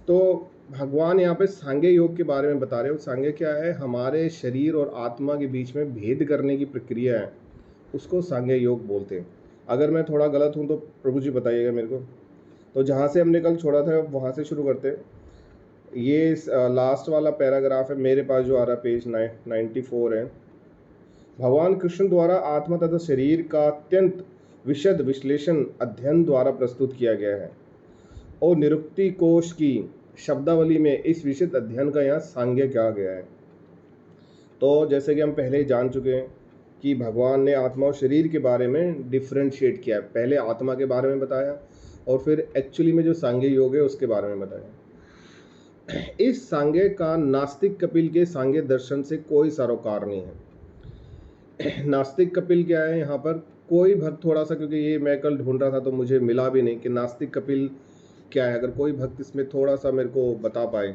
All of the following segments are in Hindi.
तो भगवान यहाँ पे सांख्य योग के बारे में बता रहे हो। सांख्य क्या है? हमारे शरीर और आत्मा के बीच में भेद करने की प्रक्रिया है, उसको सांख्य योग बोलते हैं। अगर मैं थोड़ा गलत हूँ तो प्रभु जी बताइएगा मेरे को। तो जहाँ से हमने कल छोड़ा था वहाँ से शुरू करते हैं। ये लास्ट वाला पैराग्राफ है मेरे पास जो आ रहा है, पेज 94 है। भगवान कृष्ण द्वारा आत्मा तथा शरीर का अत्यंत विशद विश्लेषण अध्ययन द्वारा प्रस्तुत किया गया है और निरुक्ति कोश की शब्दावली में इस विशद अध्ययन का यहाँ सांख्य कहा गया है। तो जैसे कि हम पहले जान चुके हैं कि भगवान ने आत्मा और शरीर के बारे में डिफ्रेंशिएट किया है। पहले आत्मा के बारे में बताया और फिर एक्चुअली में जो सांख्य योग है उसके बारे में बताया। इस सांख्य का नास्तिक कपिल के सांख्य दर्शन से कोई सरोकार नहीं है। नास्तिक कपिल क्या है यहाँ पर? कोई भक्त थोड़ा सा, क्योंकि ये मैं कल ढूंढ रहा था तो मुझे मिला भी नहीं कि नास्तिक कपिल क्या है। अगर कोई भक्त इसमें थोड़ा सा मेरे को बता पाए।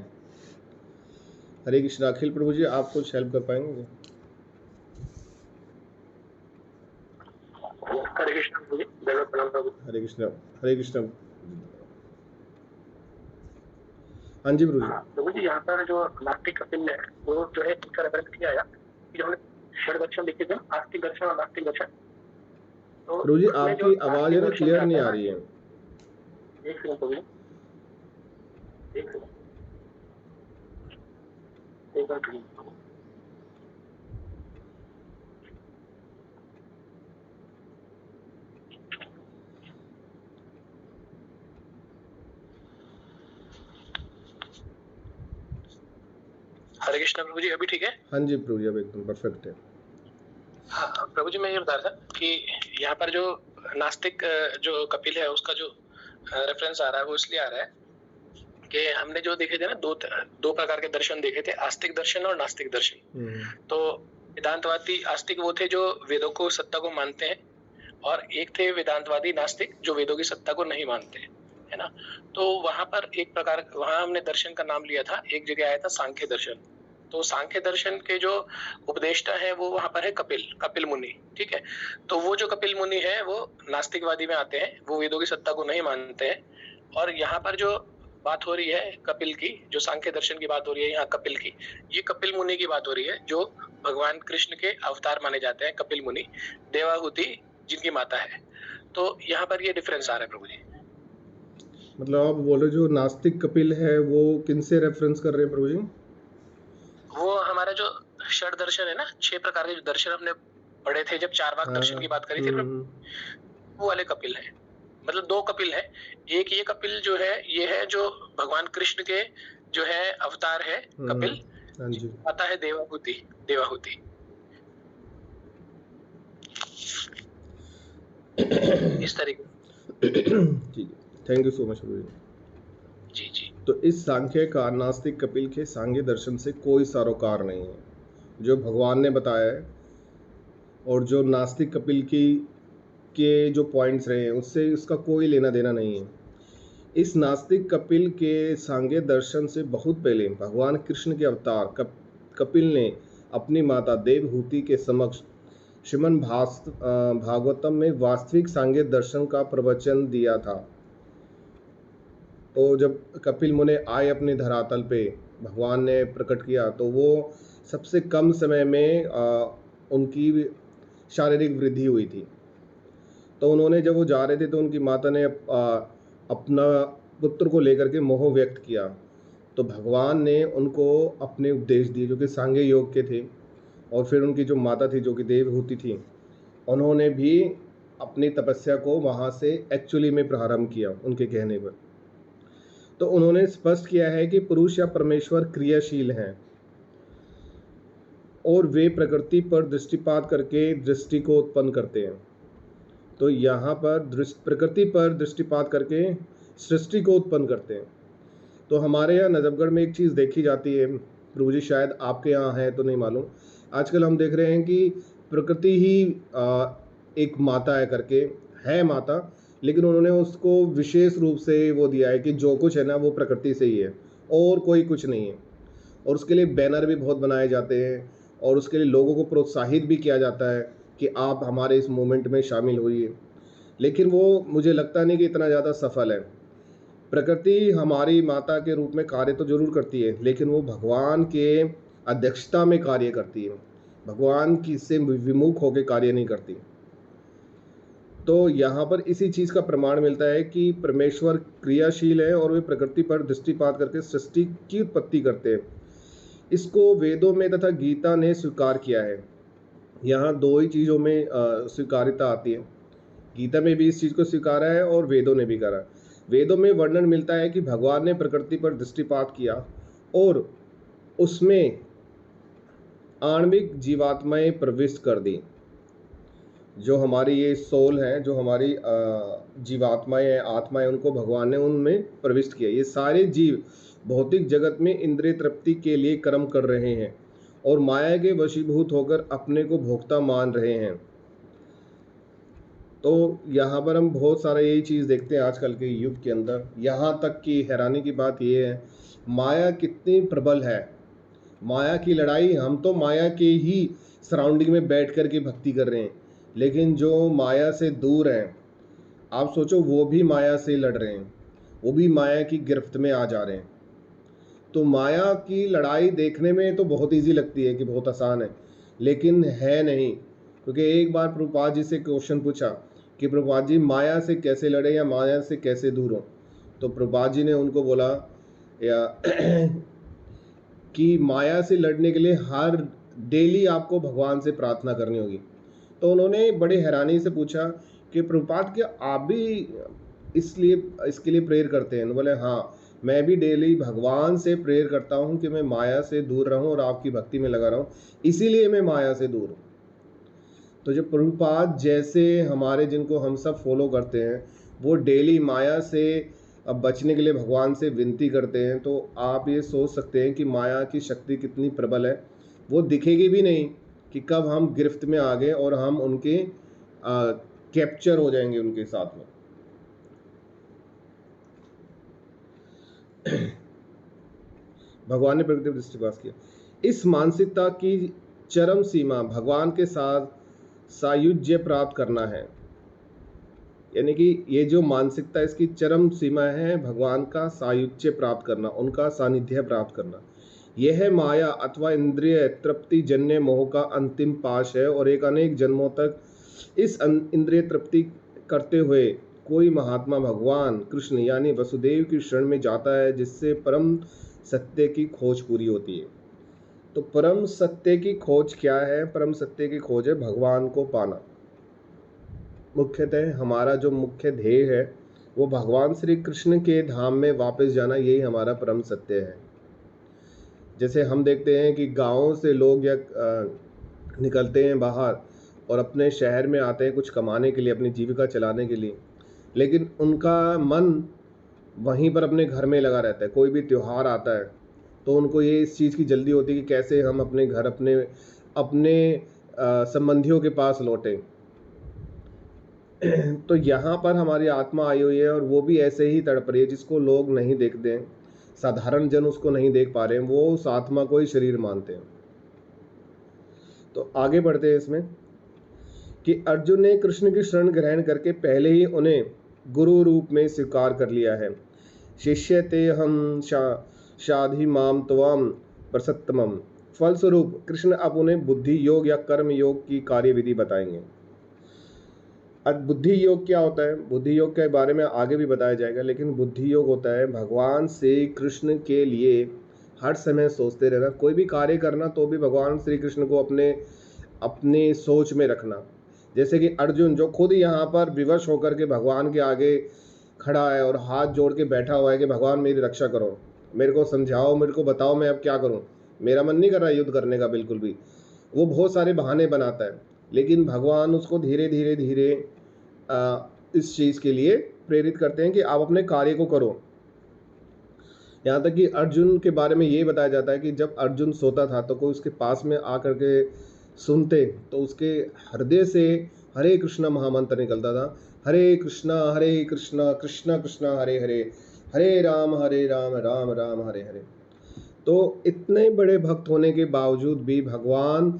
हरे कृष्ण। अखिल प्रभु जी, आप कुछ हेल्प कर पाएंगे? हरे कृष्ण प्रभु जी, प्रणाम प्रभु। हरे कृष्ण, हरे कृष्ण। हाँ जी प्रभु जी। प्रभु जी, यहाँ पर जो नास्तिक कपिल है वो जो है इसका रेफरेंस किया गया कि जो हमने षड दर्शन देखे थे, आस्तिक दर्शन और नास्तिक दर्शन। तो प्रभु जी आपकी आवाज है ना क्लियर नहीं आ रही है। एक सेकंड प्रभु जी, एक सेकंड। हरे कृष्ण प्रभु जी, अभी ठीक है? हाँ जी प्रभु जी, अब एकदम परफेक्ट है। हाँ प्रभु जी, मैं ये बता रहा था कि यहाँ पर जो नास्तिक जो कपिल है उसका जो रेफरेंस आ रहा है वो इसलिए आ रहा है कि हमने जो देखे थे ना, दो प्रकार के दर्शन देखे थे, आस्तिक दर्शन और नास्तिक दर्शन। तो वेदांतवादी आस्तिक वो थे जो वेदों को सत्ता को मानते हैं, और एक थे वेदांतवादी नास्तिक जो वेदों की सत्ता को नहीं मानते, है ना। तो वहां पर एक प्रकार, वहां हमने दर्शन का नाम लिया था, एक जगह आया था सांख्य दर्शन। तो सांख्य दर्शन के जो उपदेष्टा है वो वहां पर है कपिल मुनि, ठीक है। तो वो जो कपिल मुनि है वो नास्तिकवादी में आते हैं, वो वेदों की सत्ता को नहीं मानते हैं। और यहाँ पर जो बात हो रही है कपिल की, जो सांख्य दर्शन की बात हो रही है यहाँ कपिल की, ये कपिल मुनि की बात हो रही है जो भगवान कृष्ण के अवतार माने जाते हैं। कपिल मुनि देवाहुति जिनकी माता है। तो यहाँ पर ये डिफरेंस आ रहा है प्रभु जी। मतलब आप बोल रहे जो नास्तिक कपिल है वो किन से रेफरेंस कर रहे हैं प्रभु जी? वो हमारा जो षड दर्शन है ना, 6 प्रकार के जो दर्शन हमने पढ़े थे जब चारवाक दर्शन की बात करी थी, वो वाले कपिल है। मतलब 2 कपिल है। एक ये कपिल जो है ये है जो भगवान कृष्ण के जो है अवतार है कपिल, आता है देवाहुति। इस तरीके। ठीक है, थैंक यू सो मच प्रभु जी जी। तो इस सांख्य का नास्तिक कपिल के सांख्य दर्शन से कोई सरोकार नहीं है, जो भगवान ने बताया है। और जो नास्तिक कपिल के जो पॉइंट्स रहे हैं उससे इसका कोई लेना देना नहीं है। इस नास्तिक कपिल के सांख्य दर्शन से बहुत पहले भगवान कृष्ण के अवतार कपिल ने अपनी माता देवहूति के समक्ष श्रीमद् भागवतम में वास्तविक सांख्य दर्शन का प्रवचन दिया था। तो जब कपिल मुनि आए अपने धरातल पे, भगवान ने प्रकट किया, तो वो सबसे कम समय में उनकी शारीरिक वृद्धि हुई थी। तो उन्होंने जब वो जा रहे थे तो उनकी माता ने अपना पुत्र को लेकर के मोह व्यक्त किया। तो भगवान ने उनको अपने उपदेश दिए जो कि सांख्य योग के थे। और फिर उनकी जो माता थी जो कि देवहूति थी, उन्होंने भी अपनी तपस्या को वहाँ से एक्चुअली में प्रारंभ किया उनके कहने पर। तो उन्होंने स्पष्ट किया है कि पुरुष या परमेश्वर क्रियाशील हैं और वे प्रकृति पर दृष्टिपात करके दृष्टि को उत्पन्न करते हैं। तो यहाँ पर प्रकृति पर दृष्टिपात करके सृष्टि को उत्पन्न करते हैं। तो हमारे यहाँ नजफगढ़ में एक चीज़ देखी जाती है प्रभु जी, शायद आपके यहाँ है तो नहीं मालूम। आजकल हम देख रहे हैं कि प्रकृति ही एक माता है करके, है माता, लेकिन उन्होंने उसको विशेष रूप से वो दिया है कि जो कुछ है ना वो प्रकृति से ही है और कोई कुछ नहीं है। और उसके लिए बैनर भी बहुत बनाए जाते हैं और उसके लिए लोगों को प्रोत्साहित भी किया जाता है कि आप हमारे इस मूवमेंट में शामिल होइए। लेकिन वो मुझे लगता नहीं कि इतना ज़्यादा सफल है। प्रकृति हमारी माता के रूप में कार्य तो जरूर करती है, लेकिन वो भगवान के अध्यक्षता में कार्य करती है, भगवान की से विमुख होकर कार्य नहीं करती। तो यहाँ पर इसी चीज़ का प्रमाण मिलता है कि परमेश्वर क्रियाशील है और वे प्रकृति पर दृष्टिपात करके सृष्टि की उत्पत्ति करते हैं। इसको वेदों में तथा गीता ने स्वीकार किया है। यहाँ दो ही चीज़ों में स्वीकार्यता आती है। गीता में भी इस चीज़ को स्वीकारा है और वेदों ने भी करा। वेदों में वर्णन मिलता है कि भगवान ने प्रकृति पर दृष्टिपात किया और उसमें आणविक जीवात्माएं प्रविष्ट कर दी। जो हमारी ये सोल है, जो हमारी जीवात्माएं हैं, आत्माएं, उनको भगवान ने उनमें प्रविष्ट किया। ये सारे जीव भौतिक जगत में इंद्रिय तृप्ति के लिए कर्म कर रहे हैं और माया के वशीभूत होकर अपने को भोक्ता मान रहे हैं। तो यहाँ पर हम बहुत सारा यही चीज़ देखते हैं आजकल के युग के अंदर। यहाँ तक कि हैरानी की बात ये है, माया कितनी प्रबल है। माया की लड़ाई, हम तो माया के ही सराउंडिंग में बैठ कर के भक्ति कर रहे हैं, लेकिन जो माया से दूर हैं, आप सोचो, वो भी माया से लड़ रहे हैं, वो भी माया की गिरफ्त में आ जा रहे हैं। तो माया की लड़ाई देखने में तो बहुत इजी लगती है कि बहुत आसान है, लेकिन है नहीं। क्योंकि एक बार प्रभुपाद जी से क्वेश्चन पूछा कि प्रभुपाद जी माया से कैसे लड़े या माया से कैसे दूर हो, तो प्रभुपाद जी ने उनको बोला या कि माया से लड़ने के लिए हर डेली आपको भगवान से प्रार्थना करनी होगी। तो उन्होंने बड़े हैरानी से पूछा कि प्रभुपाद क्या आप भी इसके लिए प्रेयर करते हैं? बोले हाँ, मैं भी डेली भगवान से प्रेयर करता हूँ कि मैं माया से दूर रहूँ और आपकी भक्ति में लगा रहूँ, इसीलिए मैं माया से दूर हूँ। तो जो प्रभुपाद जैसे हमारे, जिनको हम सब फॉलो करते हैं, वो डेली माया से अब बचने के लिए भगवान से विनती करते हैं, तो आप ये सोच सकते हैं कि माया की शक्ति कितनी प्रबल है। वो दिखेगी भी नहीं कि कब हम गिरफ्त में आ गए और हम उनके कैप्चर हो जाएंगे उनके साथ में। भगवान ने प्रकृति पर दृष्टिपात किया। इस मानसिकता की चरम सीमा भगवान के साथ सायुज्य प्राप्त करना है। यानी कि ये जो मानसिकता, इसकी चरम सीमा है भगवान का सायुज्य प्राप्त करना, उनका सानिध्य प्राप्त करना। यह माया अथवा इंद्रिय तृप्ति जन्य मोह का अंतिम पाश है और एक अनेक जन्मों तक इस इंद्रिय तृप्ति करते हुए कोई महात्मा भगवान कृष्ण यानी वसुदेव की शरण में जाता है, जिससे परम सत्य की खोज पूरी होती है। तो परम सत्य की खोज क्या है? परम सत्य की खोज है भगवान को पाना। मुख्यतः हमारा जो मुख्य ध्येय है वो भगवान श्री कृष्ण के धाम में वापस जाना, यही हमारा परम सत्य है। जैसे हम देखते हैं कि गाँव से लोग या निकलते हैं बाहर और अपने शहर में आते हैं कुछ कमाने के लिए, अपनी जीविका चलाने के लिए, लेकिन उनका मन वहीं पर अपने घर में लगा रहता है। कोई भी त्यौहार आता है तो उनको ये इस चीज़ की जल्दी होती है कि कैसे हम अपने घर, अपने संबंधियों के पास लौटें। तो यहाँ पर हमारी आत्मा आई हुई है और वो भी ऐसे ही तड़प रही है, जिसको लोग नहीं देखते हैं, साधारण जन उसको नहीं देख पा रहे हैं, वो उस आत्मा को ही शरीर मानते हैं। तो आगे बढ़ते हैं इसमें कि अर्जुन ने कृष्ण की शरण ग्रहण करके पहले ही उन्हें गुरु रूप में स्वीकार कर लिया है। शिष्य ते हम शाधि माम त्वाम प्रसत्तमम। फलस्वरूप कृष्ण अब उन्हें बुद्धि योग या कर्म योग की कार्यविधि बताएंगे। अब बुद्धि योग क्या होता है? बुद्धि योग के बारे में आगे भी बताया जाएगा, लेकिन बुद्धि योग होता है भगवान से कृष्ण के लिए हर समय सोचते रहना, कोई भी कार्य करना तो भी भगवान श्री कृष्ण को अपने सोच में रखना। जैसे कि अर्जुन जो खुद यहाँ पर विवश होकर के भगवान के आगे खड़ा है और हाथ जोड़ के बैठा हुआ है कि भगवान मेरी रक्षा करो, मेरे को समझाओ, मेरे को बताओ मैं अब क्या करूं, मेरा मन नहीं कर रहा युद्ध करने का बिल्कुल भी। वो बहुत सारे बहाने बनाता है, लेकिन भगवान उसको धीरे धीरे धीरे इस चीज़ के लिए प्रेरित करते हैं कि आप अपने कार्य को करो। यहाँ तक कि अर्जुन के बारे में ये बताया जाता है कि जब अर्जुन सोता था तो कोई उसके पास में आकर के सुनते तो उसके हृदय से हरे कृष्णा महामंत्र निकलता था। हरे कृष्णा कृष्णा कृष्णा हरे हरे, हरे राम राम राम हरे हरे। तो इतने बड़े भक्त होने के बावजूद भी भगवान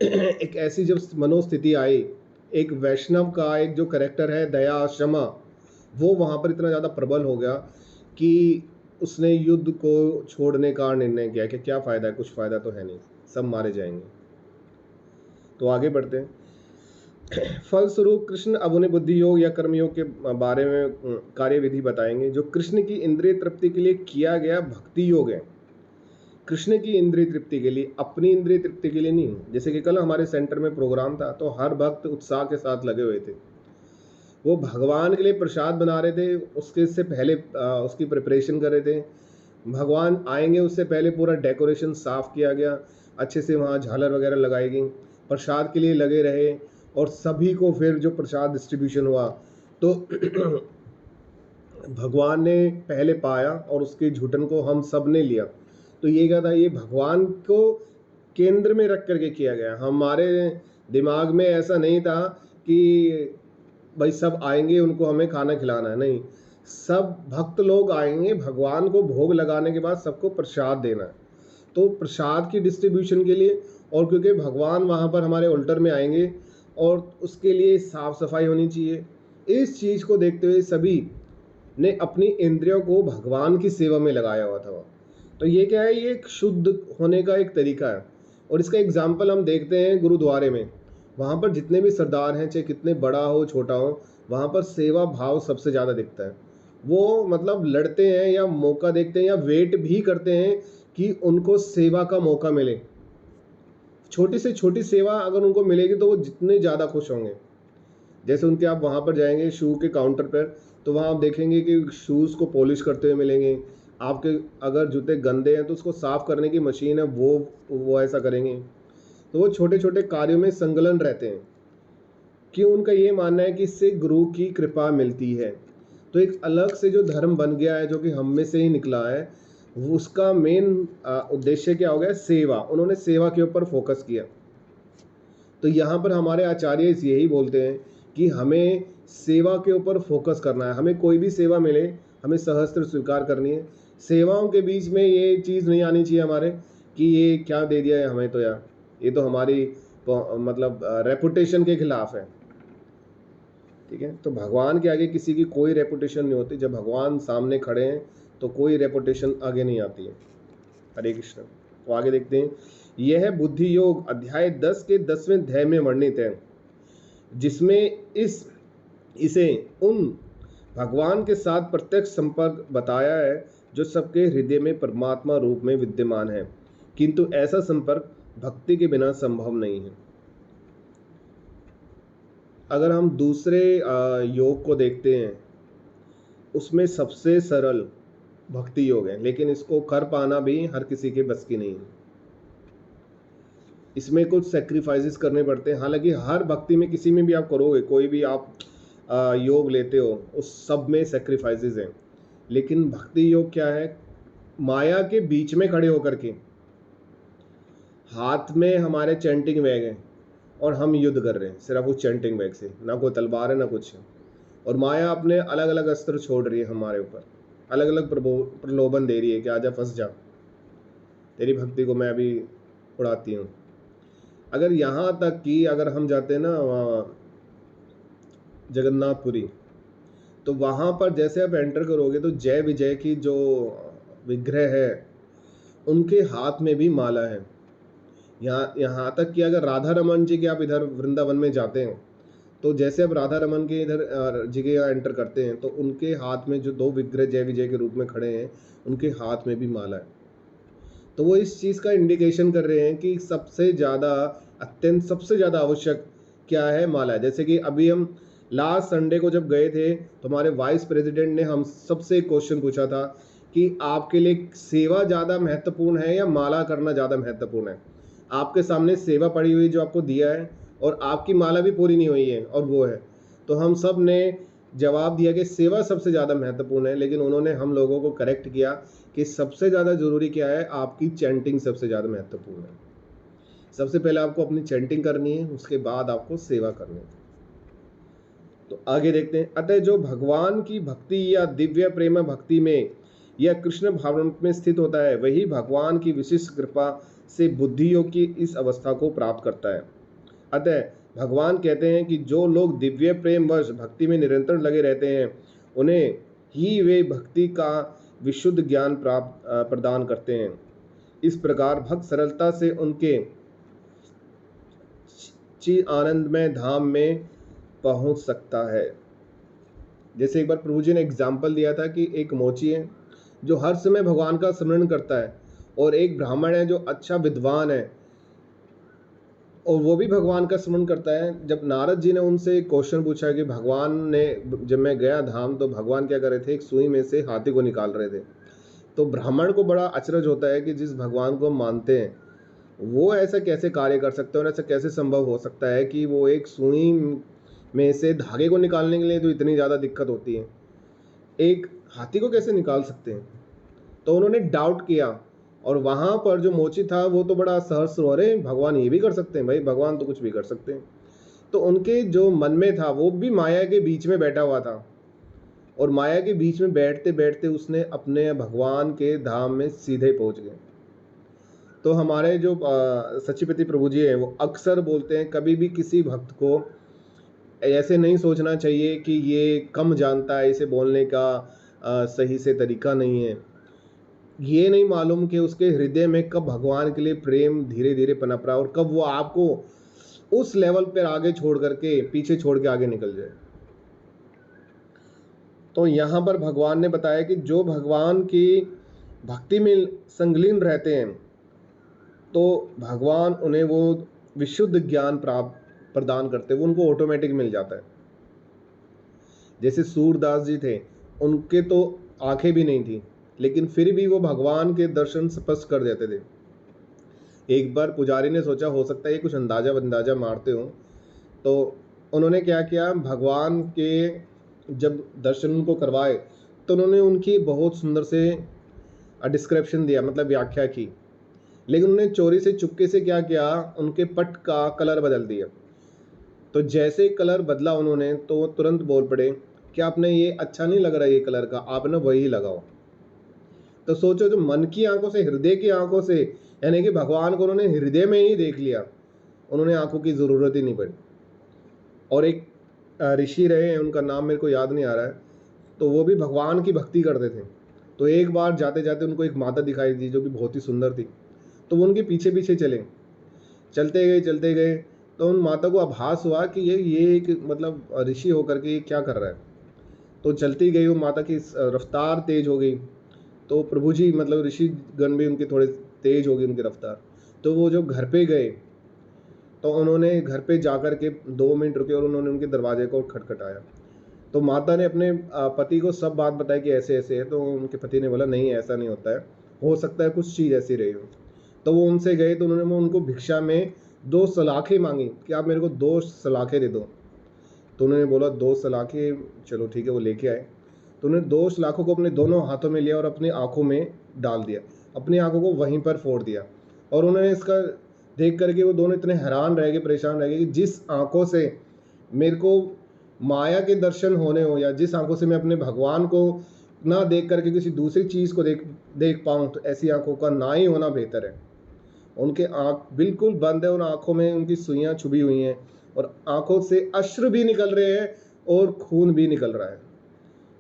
एक ऐसी जब मनोस्थिति आई, एक वैष्णव का एक जो कैरेक्टर है दया क्षमा, वो वहाँ पर इतना ज़्यादा प्रबल हो गया कि उसने युद्ध को छोड़ने का निर्णय किया कि क्या फ़ायदा है, कुछ फ़ायदा तो है नहीं, सब मारे जाएंगे। तो आगे बढ़ते हैं। फलस्वरूप कृष्ण अब उन्हें बुद्धि योग या कर्म योग के बारे में कार्यविधि बताएंगे जो कृष्ण की इंद्रिय तृप्ति के लिए किया गया भक्ति योग है। कृष्ण की इंद्रिय तृप्ति के लिए, अपनी इंद्रिय तृप्ति के लिए नहीं। जैसे कि कल हमारे सेंटर में प्रोग्राम था तो हर भक्त उत्साह के साथ लगे हुए थे, वो भगवान के लिए प्रसाद बना रहे थे, उसके से पहले उसकी प्रिपरेशन कर रहे थे। भगवान आएंगे उससे पहले पूरा डेकोरेशन साफ किया गया, अच्छे से वहाँ झालर वगैरह लगाई गई, प्रसाद के लिए लगे रहे और सभी को फिर जो प्रसाद डिस्ट्रीब्यूशन हुआ तो भगवान ने पहले पाया और उसके झूठन को हम सब ने लिया। तो ये क्या था, ये भगवान को केंद्र में रख करके किया गया। हमारे दिमाग में ऐसा नहीं था कि भाई सब आएंगे उनको हमें खाना खिलाना है, नहीं, सब भक्त लोग आएंगे, भगवान को भोग लगाने के बाद सबको प्रसाद देना है। तो प्रसाद की डिस्ट्रीब्यूशन के लिए, और क्योंकि भगवान वहाँ पर हमारे अल्टर में आएंगे और उसके लिए साफ सफाई होनी चाहिए, इस चीज़ को देखते हुए सभी ने अपनी इंद्रियों को भगवान की सेवा में लगाया हुआ था। तो ये क्या है, ये एक शुद्ध होने का एक तरीका है। और इसका एग्जाम्पल हम देखते हैं गुरुद्वारे में, वहाँ पर जितने भी सरदार हैं, चाहे कितने बड़ा हो छोटा हो, वहाँ पर सेवा भाव सबसे ज़्यादा दिखता है। वो मतलब लड़ते हैं या मौका देखते हैं या वेट भी करते हैं कि उनको सेवा का मौका मिले। छोटी से छोटी सेवा अगर उनको मिलेगी तो वो जितने ज़्यादा खुश होंगे। जैसे उनके आप वहाँ पर जाएंगे शू के काउंटर पर, तो वहाँ आप देखेंगे कि शूज़ को पॉलिश करते हुए मिलेंगे। आपके अगर जूते गंदे हैं तो उसको साफ़ करने की मशीन है, वो ऐसा करेंगे। तो वो छोटे छोटे कार्यों में संलग्न रहते हैं कि उनका ये मानना है कि इससे गुरु की कृपा मिलती है। तो एक अलग से जो धर्म बन गया है जो कि हम में से ही निकला है, उसका मेन उद्देश्य क्या हो गया, सेवा। उन्होंने सेवा के ऊपर फोकस किया। तो यहाँ पर हमारे आचार्य यही बोलते हैं कि हमें सेवा के ऊपर फोकस करना है। हमें कोई भी सेवा मिले, हमें सहस्त्र स्वीकार करनी है। सेवाओं के बीच में ये चीज़ नहीं आनी चाहिए हमारे कि ये क्या दे दिया है हमें, तो यार ये तो हमारी मतलब रेपुटेशन के खिलाफ है। ठीक है, तो भगवान के आगे किसी की कोई रेपुटेशन नहीं होती। जब भगवान सामने खड़े हैं तो कोई रेपुटेशन आगे नहीं आती है। हरे कृष्ण। तो आगे देखते हैं, यह बुद्धि योग अध्याय 10 के 10वें अध्याय में वर्णित है, जिसमें इसे उन भगवान के साथ प्रत्यक्ष संपर्क बताया है जो सबके हृदय में परमात्मा रूप में विद्यमान है, किंतु ऐसा संपर्क भक्ति के बिना संभव नहीं है। अगर हम दूसरे योग को देखते हैं, उसमें सबसे सरल भक्ति योग है, लेकिन इसको कर पाना भी हर किसी के बस की नहीं है। इसमें कुछ सेक्रीफाइसेस करने पड़ते हैं। हालांकि हर भक्ति में किसी में भी आप करोगे, कोई भी आप योग लेते हो, उस सब में सेक्रीफाइसेस हैं। लेकिन भक्ति योग क्या है, माया के बीच में खड़े होकर के हाथ में हमारे चैंटिंग बैग है और हम युद्ध कर रहे हैं सिर्फ उस चैंटिंग बैग से, ना कोई तलवार है ना कुछ है। और माया अपने अलग अलग अस्त्र छोड़ रही है हमारे ऊपर, अलग अलग प्रलोभन दे रही है कि आजा फंस जा, तेरी भक्ति को मैं अभी उड़ाती हूँ। अगर यहाँ तक कि अगर हम जाते हैं ना जगन्नाथपुरी, तो वहाँ पर जैसे आप एंटर करोगे तो जय विजय की जो विग्रह है उनके हाथ में भी माला है। यहाँ तक कि अगर राधा रमन जी के आप इधर वृंदावन में जाते हैं तो जैसे अब राधा रमन के इधर जगह एंटर करते हैं तो उनके हाथ में जो दो विग्रह जय विजय के रूप में खड़े हैं, उनके हाथ में भी माला है। तो वो इस चीज़ का इंडिकेशन कर रहे हैं कि सबसे ज़्यादा आवश्यक क्या है, माला है। जैसे कि अभी हम लास्ट संडे को जब गए थे तो हमारे वाइस प्रेसिडेंट ने हम सबसे एक क्वेश्चन पूछा था कि आपके लिए सेवा ज़्यादा महत्वपूर्ण है या माला करना ज़्यादा महत्वपूर्ण है। आपके सामने सेवा पड़ी हुई जो आपको दिया है और आपकी माला भी पूरी नहीं हुई है और वो है, तो हम सब ने जवाब दिया कि सेवा सबसे ज़्यादा महत्वपूर्ण है। लेकिन उन्होंने हम लोगों को करेक्ट किया कि सबसे ज़्यादा ज़रूरी क्या है, आपकी चैंटिंग सबसे ज़्यादा महत्वपूर्ण है। सबसे पहले आपको अपनी चैंटिंग करनी है, उसके बाद आपको सेवा करनी है। तो आगे देखते हैं, अतः जो भगवान की भक्ति या दिव्य प्रेम भक्ति में या कृष्ण भावना में स्थित होता है, वही भगवान की विशिष्ट कृपा से बुद्धि योग की इस अवस्था को प्राप्त करता है। अतः भगवान कहते हैं कि जो लोग दिव्य प्रेम वश भक्ति में निरंतर लगे रहते हैं, उन्हें ही वे भक्ति का विशुद्ध ज्ञान प्रदान करते हैं। इस प्रकार भक्त सरलता से उनके आनंदमय धाम में पहुंच सकता है। जैसे एक बार प्रभु जी ने एग्जाम्पल दिया था कि एक मोची है जो हर समय भगवान का स्मरण करता है, और एक ब्राह्मण है जो अच्छा विद्वान है और वो भी भगवान का स्मरण करता है। जब नारद जी ने उनसे एक क्वेश्चन पूछा कि भगवान ने, जब मैं गया धाम तो भगवान क्या कर रहे थे, एक सुई में से हाथी को निकाल रहे थे, तो ब्राह्मण को बड़ा अचरज होता है कि जिस भगवान को मानते हैं वो ऐसा कैसे कार्य कर सकते हैं और ऐसा कैसे संभव हो सकता है कि वो एक सुई में से धागे को निकालने के लिए तो इतनी ज़्यादा दिक्कत होती है, एक हाथी को कैसे निकाल सकते हैं। तो उन्होंने डाउट किया, और वहाँ पर जो मोची था वो तो बड़ा सहर्ष, अरे भगवान ये भी कर सकते हैं, भाई भगवान तो कुछ भी कर सकते हैं। तो उनके जो मन में था वो भी माया के बीच में बैठा हुआ था, और माया के बीच में बैठते बैठते उसने अपने भगवान के धाम में सीधे पहुंच गए। तो हमारे जो सच्चिपति प्रभु जी हैं वो अक्सर बोलते हैं कभी भी किसी भक्त को ऐसे नहीं सोचना चाहिए कि ये कम जानता है, इसे बोलने का सही से तरीका नहीं है। ये नहीं मालूम कि उसके हृदय में कब भगवान के लिए प्रेम धीरे धीरे पनप रहा है और कब वो आपको उस लेवल पर आगे छोड़ करके, पीछे छोड़ के आगे निकल जाए। तो यहाँ पर भगवान ने बताया कि जो भगवान की भक्ति में संलग्न रहते हैं तो भगवान उन्हें वो विशुद्ध ज्ञान प्रदान करते हैं, वो उनको ऑटोमेटिक मिल जाता है। जैसे सूरदास जी थे, उनके तो आंखें भी नहीं थी, लेकिन फिर भी वो भगवान के दर्शन स्पष्ट कर देते थे। एक बार पुजारी ने सोचा हो सकता है ये कुछ अंदाजा मारते हो, तो उन्होंने क्या किया, भगवान के जब दर्शन उनको करवाए तो उन्होंने उनकी बहुत सुंदर से डिस्क्रिप्शन दिया, मतलब व्याख्या की, लेकिन उन्होंने चोरी से चुपके से क्या किया, उनके पट का कलर बदल दिया। तो जैसे कलर बदला उन्होंने तो वो तुरंत बोल पड़े कि आपने ये अच्छा नहीं लग रहा ये कलर का, आपने वही लगाओ। तो सोचो, जो मन की आंखों से, हृदय की आंखों से, यानी कि भगवान को उन्होंने हृदय में ही देख लिया, उन्होंने आंखों की ज़रूरत ही नहीं पड़ी। और एक ऋषि रहे हैं, उनका नाम मेरे को याद नहीं आ रहा है, तो वो भी भगवान की भक्ति करते थे। तो एक बार जाते जाते उनको एक माता दिखाई दी जो कि बहुत ही सुंदर थी, तो वो उनके पीछे पीछे चलते गए। तो उन माता को आभास हुआ कि ये एक मतलब ऋषि होकर के क्या कर रहा है। तो चलती गई वो माता की रफ्तार तेज हो गई, तो प्रभु जी मतलब ऋषि गण भी उनके थोड़े तेज हो गई उनकी रफ्तार। तो वो जो घर पे गए तो उन्होंने घर पे जाकर के 2 मिनट रुके और उन्होंने उनके दरवाजे को खटखटाया। तो माता ने अपने पति को सब बात बताई कि ऐसे ऐसे है। तो उनके पति ने बोला नहीं ऐसा नहीं होता है, हो सकता है कुछ चीज़ ऐसी रही हो। तो वो उनसे गए तो उन्होंने उनको भिक्षा में 2 सलाखें मांगी कि आप मेरे को 2 सलाखें दे दो। तो उन्होंने बोला 2 सलाखें, चलो ठीक है, वो लेके आए। तो उन्होंने 2 सलाखों को अपने दोनों हाथों में लिया और अपनी आंखों में डाल दिया, अपनी आंखों को वहीं पर फोड़ दिया। और उन्होंने इसका देख करके वो दोनों इतने हैरान रह गए, परेशान रह गए कि जिस आंखों से मेरे को माया के दर्शन होने हो, या जिस आंखों से मैं अपने भगवान को ना देख करके किसी दूसरी चीज़ को देख पाऊँ, तो ऐसी आंखों का ना ही होना बेहतर है। उनके आँख बिल्कुल बंद है, उन आँखों में उनकी सुइयाँ छुपी हुई हैं और आँखों से अश्रु भी निकल रहे हैं और खून भी निकल रहा है।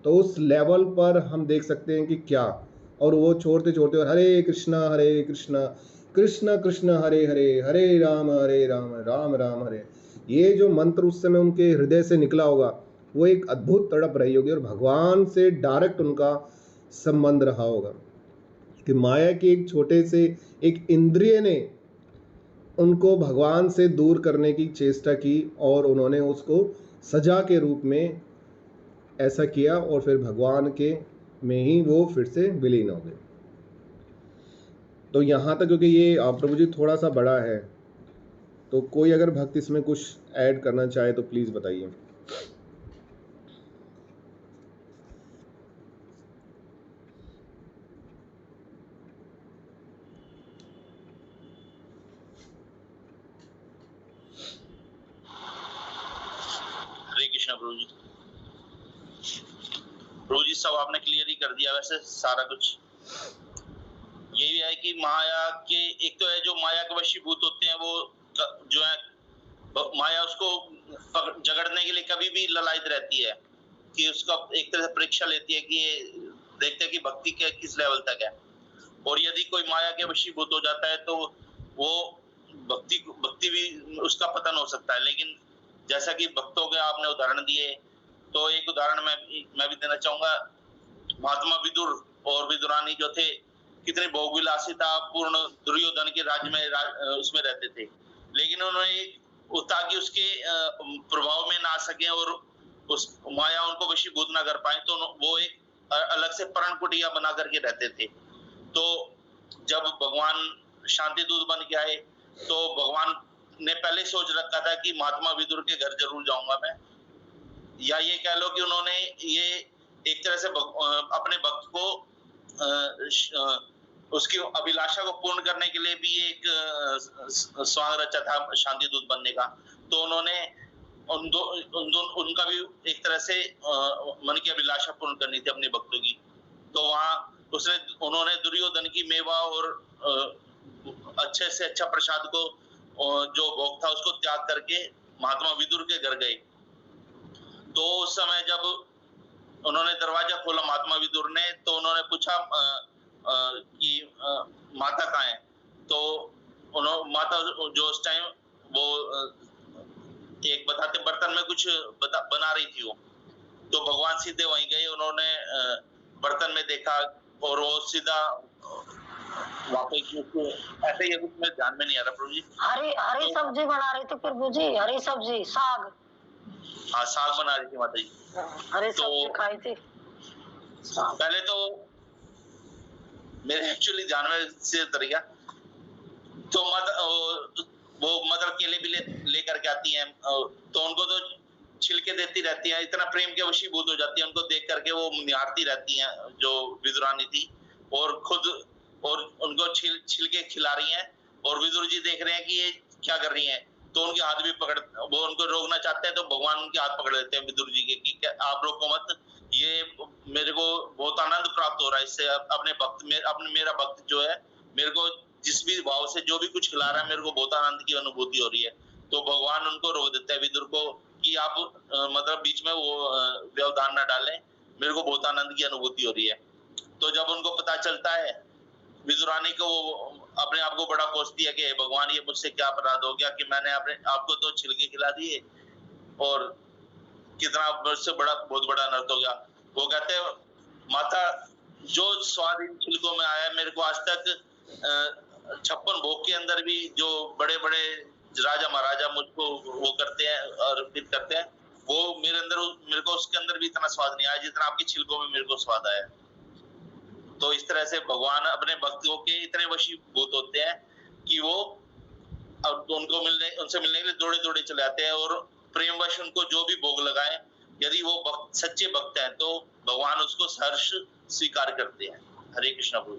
तो उस लेवल पर हम देख सकते हैं कि क्या, और वो छोड़ते छोड़ते और हरे कृष्णा कृष्ण कृष्ण हरे हरे, हरे राम राम राम हरे, ये जो मंत्र उस समय उनके हृदय से निकला होगा वो एक अद्भुत तड़प रही होगी और भगवान से डायरेक्ट उनका संबंध रहा होगा। कि माया की एक छोटे से एक इंद्रिय ने उनको भगवान से दूर करने की चेष्टा की और उन्होंने उसको सजा के रूप में ऐसा किया, और फिर भगवान के में ही वो फिर से विलीन हो गए। तो यहाँ तक, क्योंकि ये प्रभु जी थोड़ा सा बड़ा है, तो कोई अगर भक्त इसमें कुछ ऐड करना चाहे तो प्लीज़ बताइए। हरे कृष्णा प्रभु जी सब आपने क्लियर ही कर दिया। वैसे सारा कुछ यही है कि माया के एक तो है जो माया के वशीभूत होते हैं, वो जो है माया उसको जगड़ने के लिए कभी भी ललायत रहती है कि उसका एक तरह से परीक्षा लेती है कि ये देखते हैं कि भक्ति के किस लेवल तक है। और यदि कोई माया के वशीभूत हो जाता है तो वो भक्ति भी उसका पतन हो सकता है। लेकिन जैसा कि भक्तों के आपने उदाहरण दिए, तो एक उदाहरण मैं भी देना चाहूंगा। महात्मा विदुर और विदुरानी जो थे, कितने भोगविलासिता पूर्ण दुर्योधन के राज्य में उसमें रहते थे, लेकिन उन्होंने ताकि उसके प्रभाव में ना आ सके और उस माया उनको वशीभूत ना कर पाए, तो वो एक अलग से पर्ण कुटिया बना करके रहते थे। तो जब भगवान शांति दूत बन के आए तो भगवान ने पहले सोच रखा था कि महात्मा विदुर के घर जरूर जाऊंगा मैं, या ये कह लो कि उन्होंने ये एक तरह से अपने भक्त को उसकी अभिलाषा को पूर्ण करने के लिए भी एक स्वांग रचा था शांति दूत बनने का। तो उन्होंने उनका भी एक तरह से मन की अभिलाषा पूर्ण करनी थी अपने भक्तों की। तो वहां उन्होंने दुर्योधन की मेवा और अच्छे से अच्छा प्रसाद को जो भोग था उसको त्याग करके महात्मा विदुर के घर गए। तो उस समय जब उन्होंने दरवाजा खोला महात्मा विदुर ने, तो उन्होंने पूछा कि माता कहाँ है। तो माता जो उस टाइम वो एक बताते बर्तन में कुछ बना रही थी वो, तो भगवान सीधे वहीं गए, उन्होंने बर्तन में देखा और वो सीधा वापस ऐसे ही कुछ मेरे ध्यान में नहीं आ रहा प्रभु जी। हरी सब्जी बना रही थी प्रभु जी, हरी सब्जी, साग। हाँ, साग बना रही थी माता जी। हरी सब्जी खाई थी। पहले तो मेरे एक्चुअली ध्यान में से उतर गया। तो वो मदर केले भी लेकर के आती हैं, तो उनको तो छिलके देती रहती हैं, इतना प्रेम के वशीभूत हो जाती है। उनको देख करके वो निहारती रहती हैं जो विदुरानी थी, और खुद और उनको छिलके खिला रही हैं। और विदुर जी देख रहे हैं कि ये क्या कर रही हैं, तो उनके हाथ भी वो उनको रोकना चाहते हैं, तो भगवान उनके हाथ पकड़ लेते हैं विदुर जी के कि आप रोको मत, ये मेरे को बहुत आनंद प्राप्त हो रहा है इससे। मेरा भक्त जो है, मेरे को जिस भी भाव से जो भी कुछ खिला रहा है, मेरे को बहुत आनंद की अनुभूति हो रही है। तो भगवान उनको रोक देते हैं विदुर को कि आप मतलब बीच में वो व्यवधान न डालें, मेरे को बहुत आनंद की अनुभूति हो रही है। तो जब उनको पता चलता है विदुरानी को, वो अपने आप को बड़ा कोसती है कि भगवान ये मुझसे क्या अपराध हो गया कि मैंने आपको तो छिलके खिला दिए और कितना बहुत बड़ा अनर्थ हो गया। वो कहते हैं माता, जो स्वाद इन छिलकों में आया है, मेरे को आज तक 56 भोग के अंदर भी जो बड़े बड़े राजा महाराजा मुझको वो करते हैं और अर्पित करते हैं, वो मेरे को उसके अंदर भी इतना स्वाद नहीं आया जितना आपके छिलकों में मेरे को स्वाद आया। तो इस तरह से भगवान अपने भक्तों के इतने वशीभूत होते हैं कि वो अब उनसे मिलने के लिए दौड़े दौड़े चले आते हैं, और प्रेमवश उनको जो भी भोग लगाए, यदि वो सच्चे भक्त हैं तो भगवान उसको सहर्ष स्वीकार करते हैं। हरे कृष्णा प्रभु।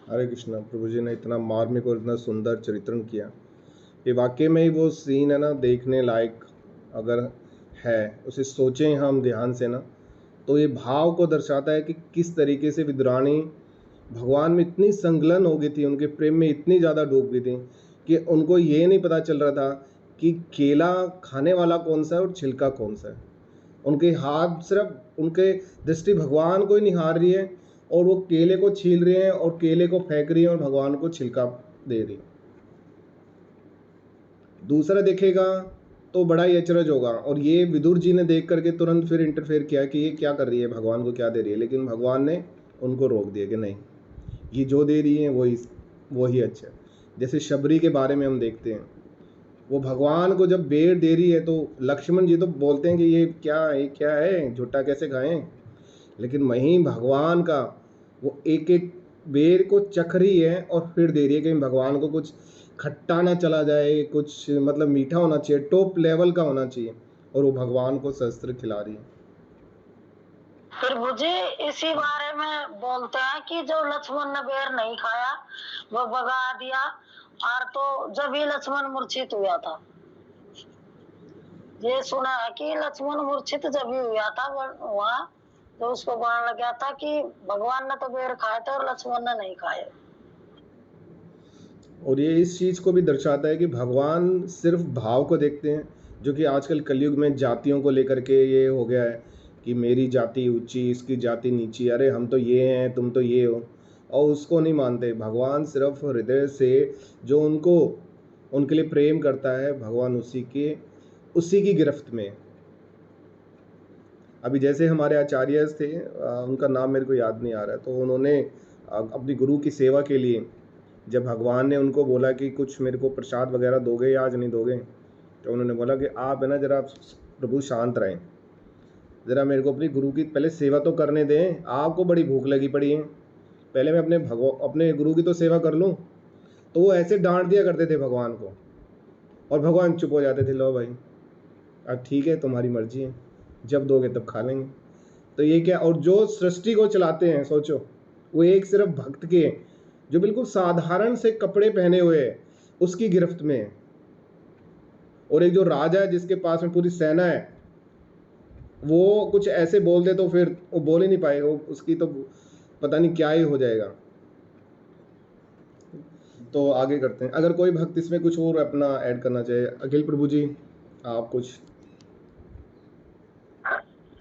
हरे कृष्णा। प्रभु जी ने इतना मार्मिक और इतना सुंदर चित्रण किया, ये वाकई में ही वो सीन है ना, देखने लायक अगर है, उसे सोचें हम ध्यान से ना, तो ये भाव को दर्शाता है कि किस तरीके से विदुरानी भगवान में इतनी संलग्न हो गई थी, उनके प्रेम में इतनी ज़्यादा डूब गई थी कि उनको ये नहीं पता चल रहा था कि केला खाने वाला कौन सा है और छिलका कौन सा है। उनके हाथ सिर्फ उनके दृष्टि भगवान को ही निहार रही है, और वो केले को छील रहे हैं और केले को फेंक रही है और भगवान को छिलका दे रही है। दूसरा देखेगा तो बड़ा ही अचरज होगा, और ये विदुर जी ने देख करके तुरंत फिर इंटरफेयर किया कि ये क्या कर रही है, भगवान को क्या दे रही है। लेकिन भगवान ने उनको रोक दिया कि नहीं, ये जो दे रही है वही अच्छा है। जैसे शबरी के बारे में हम देखते हैं, वो भगवान को जब बेर दे रही है तो लक्ष्मण जी तो बोलते हैं कि ये क्या है, झूठा कैसे खाएं। लेकिन वहीं भगवान का वो एक एक बेर को चख रही है और फिर दे रही है कि भगवान को कुछ खट्टा ना चला जाए, कुछ मतलब मीठा होना चाहिए, टॉप लेवल का होना चाहिए, और वो भगवान को शस्त्र खिला रही है। फिर मुझे इसी बारे में बोलते हैं कि जो लक्ष्मण ने बेर नहीं खाया वो भगा दिया, और तो जब ही लक्ष्मण मूर्छित हुआ था। ये सुना है कि लक्ष्मण मूर्छित जब ही हुआ था वहाँ, तो उसको बाण लग गया था कि भगवान ने तो बेर खाए थे और लक्ष्मण ने नहीं खाए। और ये इस चीज़ को भी दर्शाता है कि भगवान सिर्फ भाव को देखते हैं, जो कि आजकल कलयुग में जातियों को लेकर के ये हो गया है कि मेरी जाति ऊंची, इसकी जाति नीची, अरे हम तो ये हैं, तुम तो ये हो, और उसको नहीं मानते। भगवान सिर्फ हृदय से जो उनके लिए प्रेम करता है, भगवान उसी की गिरफ्त में। अभी जैसे हमारे आचार्य थे, उनका नाम मेरे को याद नहीं आ रहा है, तो उन्होंने अपनी गुरु की सेवा के लिए जब भगवान ने उनको बोला कि कुछ मेरे को प्रसाद वगैरह दोगे या आज नहीं दोगे, तो उन्होंने बोला कि आप है ना जरा प्रभु शांत रहें, ज़रा मेरे को अपनी गुरु की पहले सेवा तो करने दें, आपको बड़ी भूख लगी पड़ी है, पहले मैं अपने गुरु की तो सेवा कर लूँ। तो वो ऐसे डांट दिया करते थे भगवान को, और भगवान चुप हो जाते थे, लो भाई अब ठीक है तुम्हारी मर्जी है, जब दोगे तब खा लेंगे। तो ये क्या, और जो सृष्टि को चलाते हैं, सोचो वो एक सिर्फ भक्त के जो बिल्कुल साधारण से कपड़े पहने हुए है उसकी गिरफ्त में है, और एक जो राजा है जिसके पास में पूरी सेना है, वो कुछ ऐसे बोल दे तो फिर वो बोल ही नहीं पाएगा, उसकी तो पता नहीं क्या ही हो जाएगा। तो आगे करते हैं, अगर कोई भक्त इसमें कुछ और अपना ऐड करना चाहे। अखिल प्रभु जी आप कुछ।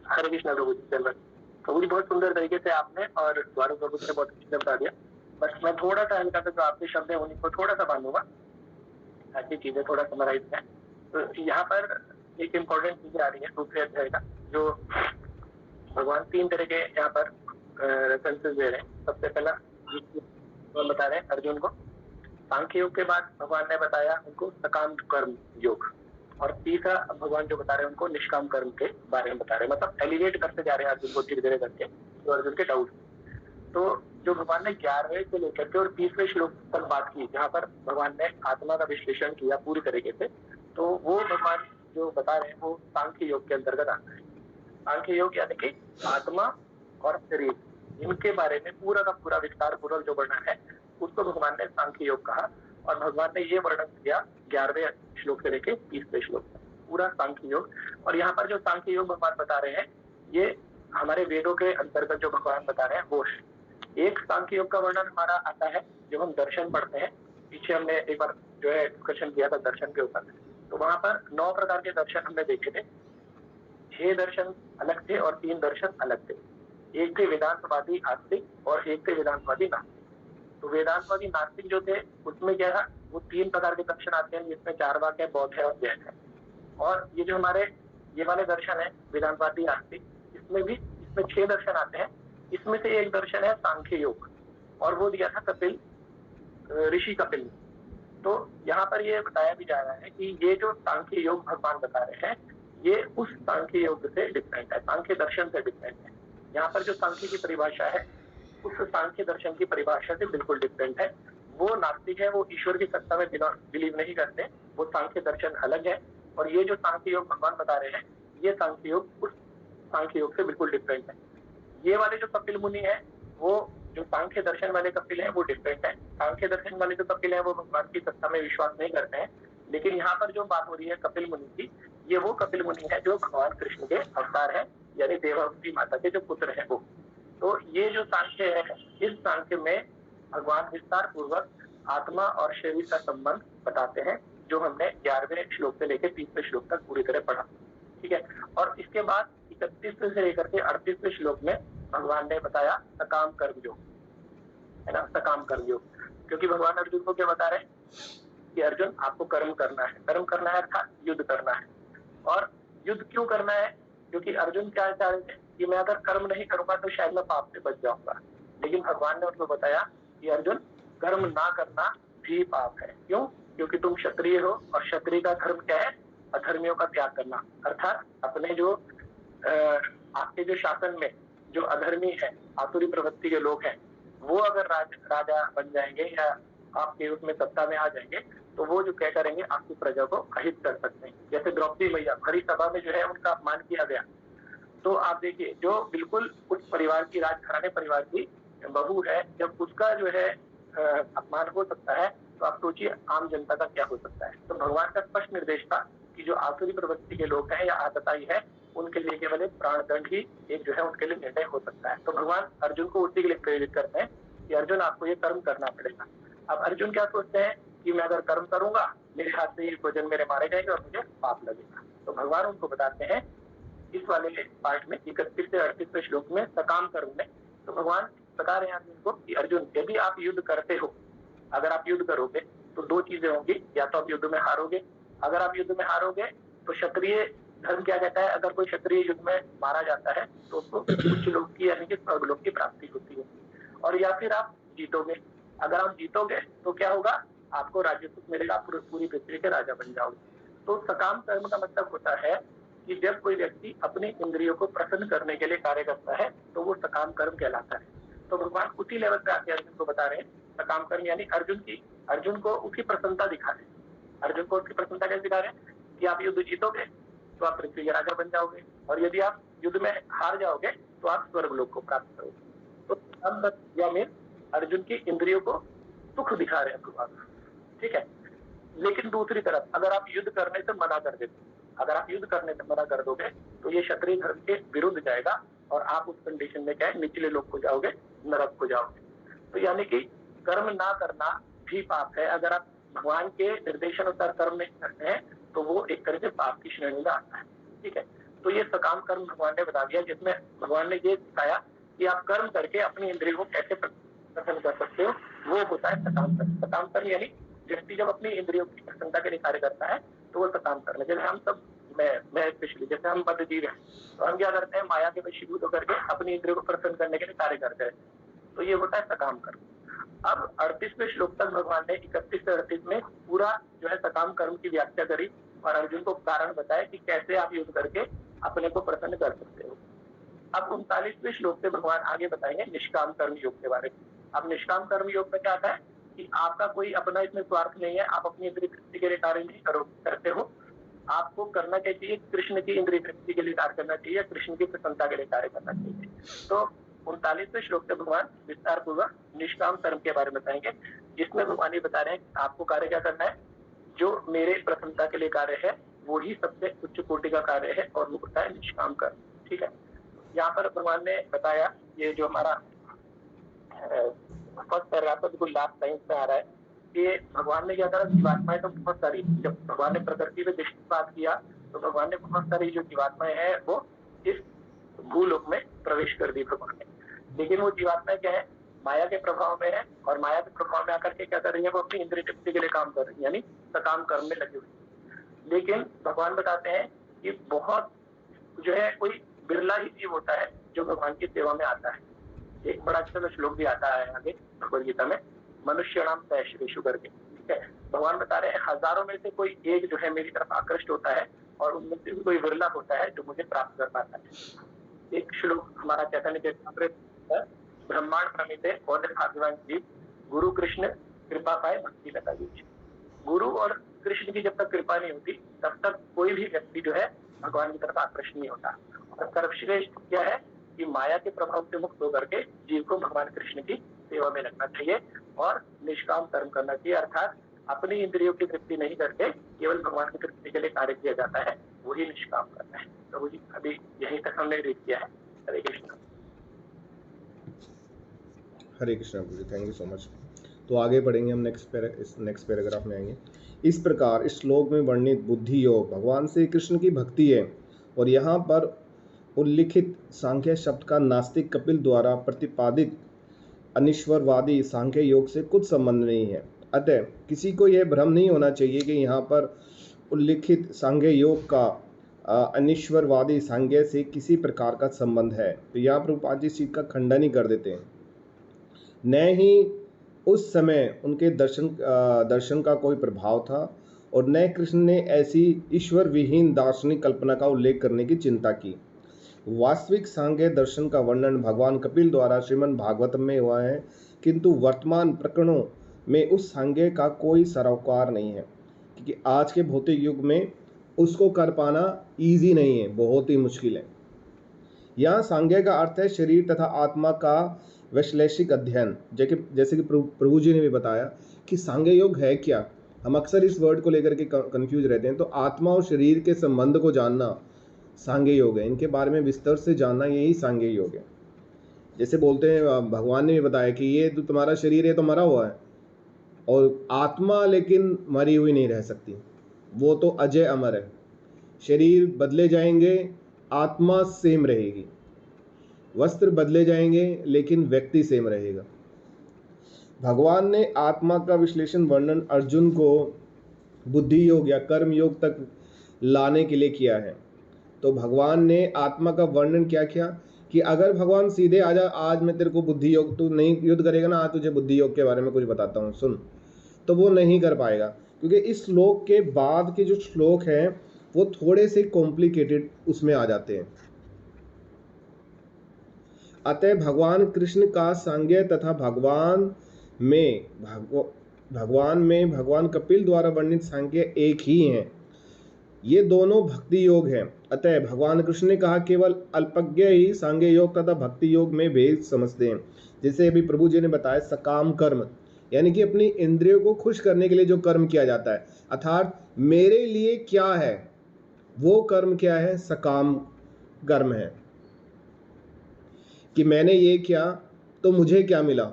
हरे कृष्ण प्रभु जी। प्रभु जी बहुत सुंदर तरीके से आपने और द्वारू प्रभु से बहुत अच्छे से बता दिया। बस मैं थोड़ा सा हल्का सा जो आपके शब्द है उन्हीं को थोड़ा सा बांधूंगा ताकि चीजें थोड़ा समराइज है। तो यहाँ पर एक इम्पोर्टेंट चीज आ रही है दूसरे अध्याय का, जो भगवान 3 तरह के यहाँ पर रेफरेंसेस दे रहे हैं। सबसे पहला बता रहे हैं अर्जुन को सांख्य योग के बाद भगवान ने बताया उनको सकाम कर्म योग, और तीसरा भगवान जो बता रहे हैं उनको निष्काम कर्म के बारे में बता रहे हैं। मतलब एलिवेट करते जा रहे हैं अर्जुन को धीरे धीरे करके, तो अर्जुन के डाउट। तो जो भगवान ने 11वें से लेकर के और 30वें श्लोक तक बात की, जहाँ पर भगवान ने आत्मा का विश्लेषण किया पूरी तरीके से, तो वो भगवान जो बता रहे हैं वो सांख्य योग के अंतर्गत आता है। सांख्य योग यानी कि आत्मा और शरीर, इनके बारे में पूरा का पूरा विस्तार पूर्वक जो वर्णन है उसको भगवान ने सांख्य योग कहा। और भगवान ने ये वर्णन किया 11वें श्लोक से लेके 30वें श्लोक तक, पूरा सांख्य योग। और यहाँ पर जो सांख्य योग भगवान बता रहे हैं ये हमारे वेदों के अंतर्गत जो भगवान बता रहे हैं वो है। एक सांख्य योग का वर्णन हमारा आता है जब हम दर्शन पढ़ते हैं। पीछे हमने एक बार जो है डिस्कशन किया था दर्शन के ऊपर, तो वहां पर 9 प्रकार के दर्शन हमने देखे थे। 6 दर्शन अलग थे और 3 दर्शन अलग थे। एक थे वेदांतवादी आस्तिक और एक थे वेदांतवादी नास्तिक। तो वेदांतवादी नास्तिक जो थे उसमें क्या है, वो 3 प्रकार के दर्शन आते हैं जिसमें चार्वाक है, बौद्ध है और जैन है। और ये जो हमारे ये वाले दर्शन है वेदांतवादी आस्तिक, इसमें 6 दर्शन आते हैं। इसमें से एक दर्शन है सांख्य योग, और वो दिया था कपिल, ऋषि कपिल। तो यहाँ पर ये बताया भी जा रहा है कि ये जो सांख्य योग भगवान बता रहे हैं ये उस सांख्य योग से डिफरेंट है, सांख्य दर्शन से डिफरेंट है। यहाँ पर जो सांख्य की परिभाषा है उस सांख्य दर्शन की परिभाषा से बिल्कुल डिफरेंट है। वो नास्तिक है, वो ईश्वर की सत्ता में बिलीव नहीं करते, वो सांख्य दर्शन अलग है। और ये जो सांख्य योग भगवान बता रहे हैं ये सांख्य योग उस सांख्य योग से बिल्कुल डिफरेंट है। ये वाले जो कपिल मुनि है वो जो सांख्य दर्शन वाले कपिल है वो डिफरेंट है। सांख्य दर्शन वाले जो कपिल है वो भगवान की सत्ता में विश्वास नहीं करते हैं। लेकिन यहाँ पर जो बात हो रही है कपिल मुनि की, ये वो कपिल मुनि है जो भगवान कृष्ण के अवतार है, यानी देवावती माता के जो पुत्र है वो। तो ये जो सांख्य है, इस सांख्य में भगवान विस्तार पूर्वक आत्मा और शरीर का संबंध बताते हैं, जो हमने 11वें श्लोक से लेकर 30वें श्लोक तक पूरी तरह पढ़ा। ठीक है। और इसके बाद 31 से लेकर के 38वें श्लोक में भगवान ने बताया सकाम कर्म योग, है ना, सकाम कर्म योग। क्योंकि भगवान अर्जुन को क्या बता रहे हैं कि अर्जुन आपको कर्म करना है, कर्म करना है अर्थात युद्ध करना है। और युद्ध क्यों करना है? क्योंकि अर्जुन क्या चाह रहे थे कि मैं अगर कर्म नहीं करूंगा तो शायद मैं पाप से बच जाऊंगा। लेकिन भगवान ने उनको बताया कि अर्जुन कर्म ना करना भी पाप है। क्यों? क्योंकि तुम क्षत्रिय हो और क्षत्रिय का धर्म क्या है? अधर्मियों का त्याग करना। अर्थात अपने जो आपके जो शासन में जो अधर्मी है, आसुरी प्रवृत्ति के लोग हैं, वो अगर राजा बन जाएंगे या आपके उसमें सत्ता में आ जाएंगे तो वो जो क्या करेंगे, आपकी प्रजा को अहित कर सकते हैं। जैसे द्रौपदी मैया भरी सभा में जो है उनका अपमान किया गया, तो आप देखिए जो बिल्कुल उस परिवार की, राजघराने परिवार की बहू है, जब उसका जो है अपमान हो सकता है तो आप सोचिए आम जनता का क्या हो सकता है। तो भगवान का स्पष्ट निर्देश था कि जो आसुरी प्रवृत्ति के लोग हैं या आतताई है उनके लिए केवल एक प्राणदंड ही एक जो है उनके लिए निर्णय हो सकता है। तो भगवान अर्जुन को उसी के लिए प्रेरित करते हैं कि अर्जुन आपको ये कर्म करना पड़ेगा। अब अर्जुन क्या सोचते हैं कि मैं अगर कर्म करूंगा मेरे हाथ से ये भोजन मेरे मारे जाएंगे और मुझे पाप लगेगा। तो भगवान उनको बताते हैं इस वाले पार्ट में 31 से 38वें श्लोक में सकाम कर्म में तो भगवान बता रहे हैं अर्जुन को कि अर्जुन यदि आप युद्ध करते हो, अगर आप युद्ध करोगे तो दो चीजें होंगी, या तो आप युद्ध में हारोगे, अगर आप युद्ध में हारोगे तो क्षत्रिय धर्म क्या कहता है, अगर कोई क्षत्रिय युद्ध में मारा जाता है तो उसको उच्च लोक की यानी कि स्वर्गलोक की प्राप्ति होती है, और या फिर आप जीतोगे, अगर आप जीतोगे तो क्या होगा, आपको राज्य सुख मिलेगा, पूरी पृथ्वी के राजा बन जाओगे। तो सकाम कर्म का मतलब होता है कि जब कोई व्यक्ति अपने इंद्रियों को प्रसन्न करने के लिए कार्य करता है तो वो सकाम कर्म कहलाता है। तो भगवान उसी लेवल पे आके अर्जुन को बता रहे हैं सकाम कर्म, यानी अर्जुन को उसकी प्रसन्नता दिखा रहे हैं। अर्जुन को उसकी प्रसन्नता कैसे दिखा रहे हैं कि आप युद्ध जीतोगे तो आप पृथ्वी के राजा बन जाओगे, और यदि आप युद्ध में हार जाओगे तो आप स्वर्गलोक को प्राप्त करोगे। तो सकाम कर्म या अर्जुन की इंद्रियों को सुख दिखा रहे हैं भगवान, ठीक है। लेकिन दूसरी तरफ अगर आप युद्ध करने से मना कर देते, अगर आप युद्ध करने से मना कर दोगे तो ये क्षत्रिय धर्म के विरुद्ध जाएगा और आप उस कंडीशन में क्या है, निचले लोक को जाओगे, नरक को जाओगे। तो यानी कि कर्म ना करना भी पाप है। अगर आप भगवान के निर्देशानुसार कर्म नहीं करते हैं तो वो एक तरह से पाप की श्रेणी में आता है, ठीक है। तो ये सकाम कर्म भगवान ने बता दिया, जिसमें भगवान ने ये दिखाया कि आप कर्म करके अपनी इंद्रियों को कैसे प्रसन्न कर सकते हो, वो होता है सकाम कर्म। सकाम कर्म यानी व्यक्ति जब अपनी इंद्रियों की प्रसन्नता के लिए कार्य करता है तो वो सकाम कर्म। जैसे हम सब मैं स्पेशली जैसे हम बद्ध जीव हैं तो हम क्या करते हैं, माया के वशीभूत होकर के अपनी इंद्रियों को प्रसन्न करने के लिए कार्य करते हैं, तो ये होता है सकाम कर्म। अब 38वें श्लोक तक भगवान ने 31 से 38 में पूरा जो है सकाम कर्म की व्याख्या करी और अर्जुन को कारण बताया कि कैसे आप युद्ध करके अपने को प्रसन्न कर सकते हो। अब 39वें श्लोक से भगवान आगे बताएंगे निष्काम कर्म योग के बारे में। अब निष्काम कर्म योग में क्या आता है कि आपका कोई अपना इसमें स्वार्थ नहीं है, आप अपनी इंद्रिय तृप्ति के लिए कार्य नहीं करते हो, आपको करना क्या चाहिए, कृष्ण की इंद्रिय तृप्ति के लिए कार्य करना चाहिए, कृष्ण की प्रसन्नता के लिए कार्य करना चाहिए। तो 39वें श्लोक से भगवान विस्तार पूर्वक निष्काम कर्म के बारे में बताएंगे, जिसमें भगवान ये बता रहे हैं कि आपको कार्य क्या करना है, जो मेरे प्रसन्नता के लिए कार्य है वो ही सबसे उच्च कोटि का कार्य है और वो होता है निष्काम कर्म, ठीक है। यहाँ पर भगवान ने बताया, ये जो हमारा फर्स्ट पैराग्राफ बिल्कुल लास्ट लाइन में आ रहा है कि भगवान ने क्या करा, जीवात्माएं तो बहुत सारी, जब भगवान ने प्रकृति में दृष्टिपात किया तो भगवान ने बहुत सारी जो जीवात्माएं हैं वो इस भूलोक में प्रवेश कर दी भगवान ने। लेकिन वो जीवात्माएं क्या है, माया के प्रभाव में है, और माया के प्रभाव में आकर के क्या कर रही है, वो अपनी इंद्रिय तृप्ति के लिए काम कर रही है, यानी सकाम कर्म में लगी हुई। लेकिन भगवान बताते हैं कि बहुत जो है कोई बिरला ही जीव होता है जो भगवान की सेवा में आता है। एक बड़ा अच्छा श्लोक भी आता है आगे भगवद गीता में, मनुष्य नाम सहस्रेषु करके, ठीक है। भगवान बता रहे हैं हजारों में से कोई एक जो है मेरी तरफ आकृष्ट होता है और उनमें से भी कोई विरला होता है जो मुझे प्राप्त कर पाता है। एक श्लोक हमारा चैतन्य चरितामृत, ब्रह्मांड प्रमिते और भाग्यवान जीव, गुरु कृष्ण कृपा पाए भक्ति लता बीज। गुरु और कृष्ण की जब तक कृपा नहीं होती तब तक कोई भी व्यक्ति जो है भगवान की तरफ आकृष्ट नहीं होता। और सर्वश्रेष्ठ क्या है कि माया के प्रभाव से मुक्त होकर के जीव को भगवान कृष्ण की सेवा में लगना चाहिए और निष्काम कर्म करना चाहिए, अर्थात अपनी इंद्रियों की तृप्ति नहीं करके केवल भगवान की तृप्ति के लिए कार्य किया जाता है, वही निष्काम करना है। प्रभु जी अभी यहीं तक हमने रीड किया है। हरे कृष्ण। हरे कृष्ण प्रभु जी, थैंक यू सो मच। तो आगे पढ़ेंगे हम नेक्स्ट पैराग्राफ में आएंगे। इस प्रकार इस श्लोक में वर्णित बुद्धि योग भगवान श्री कृष्ण की भक्ति है, और यहाँ पर उल्लिखित सांख्य शब्द का नास्तिक कपिल द्वारा प्रतिपादित अनिश्वरवादी सांख्य योग से कुछ संबंध नहीं है। अतः किसी को यह भ्रम नहीं होना चाहिए कि यहाँ पर उल्लिखित सांख्य योग का अनिश्वरवादी सांख्य से किसी प्रकार का संबंध है। तो यहाँ प्रभुपाद जी इस चीज का खंडन ही कर देते हैं। न ही उस समय उनके दर्शन का कोई प्रभाव था और न कृष्ण ने ऐसी ईश्वर विहीन दार्शनिक कल्पना का उल्लेख करने की चिंता की। वास्तविक सांख्य दर्शन का वर्णन भगवान कपिल द्वारा श्रीमद् भागवतम में हुआ है, किंतु वर्तमान प्रकरणों में उस सांख्य का कोई सरोकार नहीं है, क्योंकि आज के भौतिक युग में उसको कर पाना इजी नहीं है, बहुत ही मुश्किल है। यहाँ सांख्य का अर्थ है शरीर तथा आत्मा का वैश्लेषिक अध्ययन। जैसे कि प्रभु जी ने भी बताया कि सांख्य योग है क्या। हम अक्सर इस वर्ड को लेकर के कंफ्यूज रहते हैं। तो आत्मा और शरीर के संबंध को जानना सांख्य योग है, इनके बारे में विस्तार से जानना यही सांख्य योग है। जैसे बोलते हैं, भगवान ने भी बताया कि ये तो तुम्हारा शरीर है तो मरा हुआ है, और आत्मा लेकिन मरी हुई नहीं रह सकती, वो तो अजय अमर है। शरीर बदले जाएंगे, आत्मा सेम रहेगी। वस्त्र बदले जाएंगे लेकिन व्यक्ति सेम रहेगा। भगवान ने आत्मा का विश्लेषण वर्णन अर्जुन को बुद्धि योग या कर्म योग तक लाने के लिए किया है। तो भगवान ने आत्मा का वर्णन क्या किया कि अगर भगवान सीधे आजा, आज मैं तेरे को बुद्धि योग, तू नहीं युद्ध करेगा ना, आज तुझे बुद्धि योग के बारे में कुछ बताता हूँ सुन, तो वो नहीं कर पाएगा, क्योंकि इस श्लोक के बाद के जो श्लोक हैं वो थोड़े से कॉम्प्लिकेटेड उसमें आ जाते हैं। अतः भगवान कृष्ण का सांज्ञ तथा भगवान में भगवान कपिल द्वारा वर्णित सांज्ञ एक ही हैं। ये दोनों भक्ति योग हैं। अतः भगवान कृष्ण ने कहा केवल अल्पज्ञ ही सांज्ञ योग तथा भक्ति योग में भेद समझते हैं। जैसे अभी प्रभु जी ने बताया सकाम कर्म, यानी कि अपनी इंद्रियों को खुश करने के लिए जो कर्म किया जाता है, अर्थात मेरे लिए क्या है वो कर्म क्या है, सकाम कर्म है कि मैंने ये किया तो मुझे क्या मिला,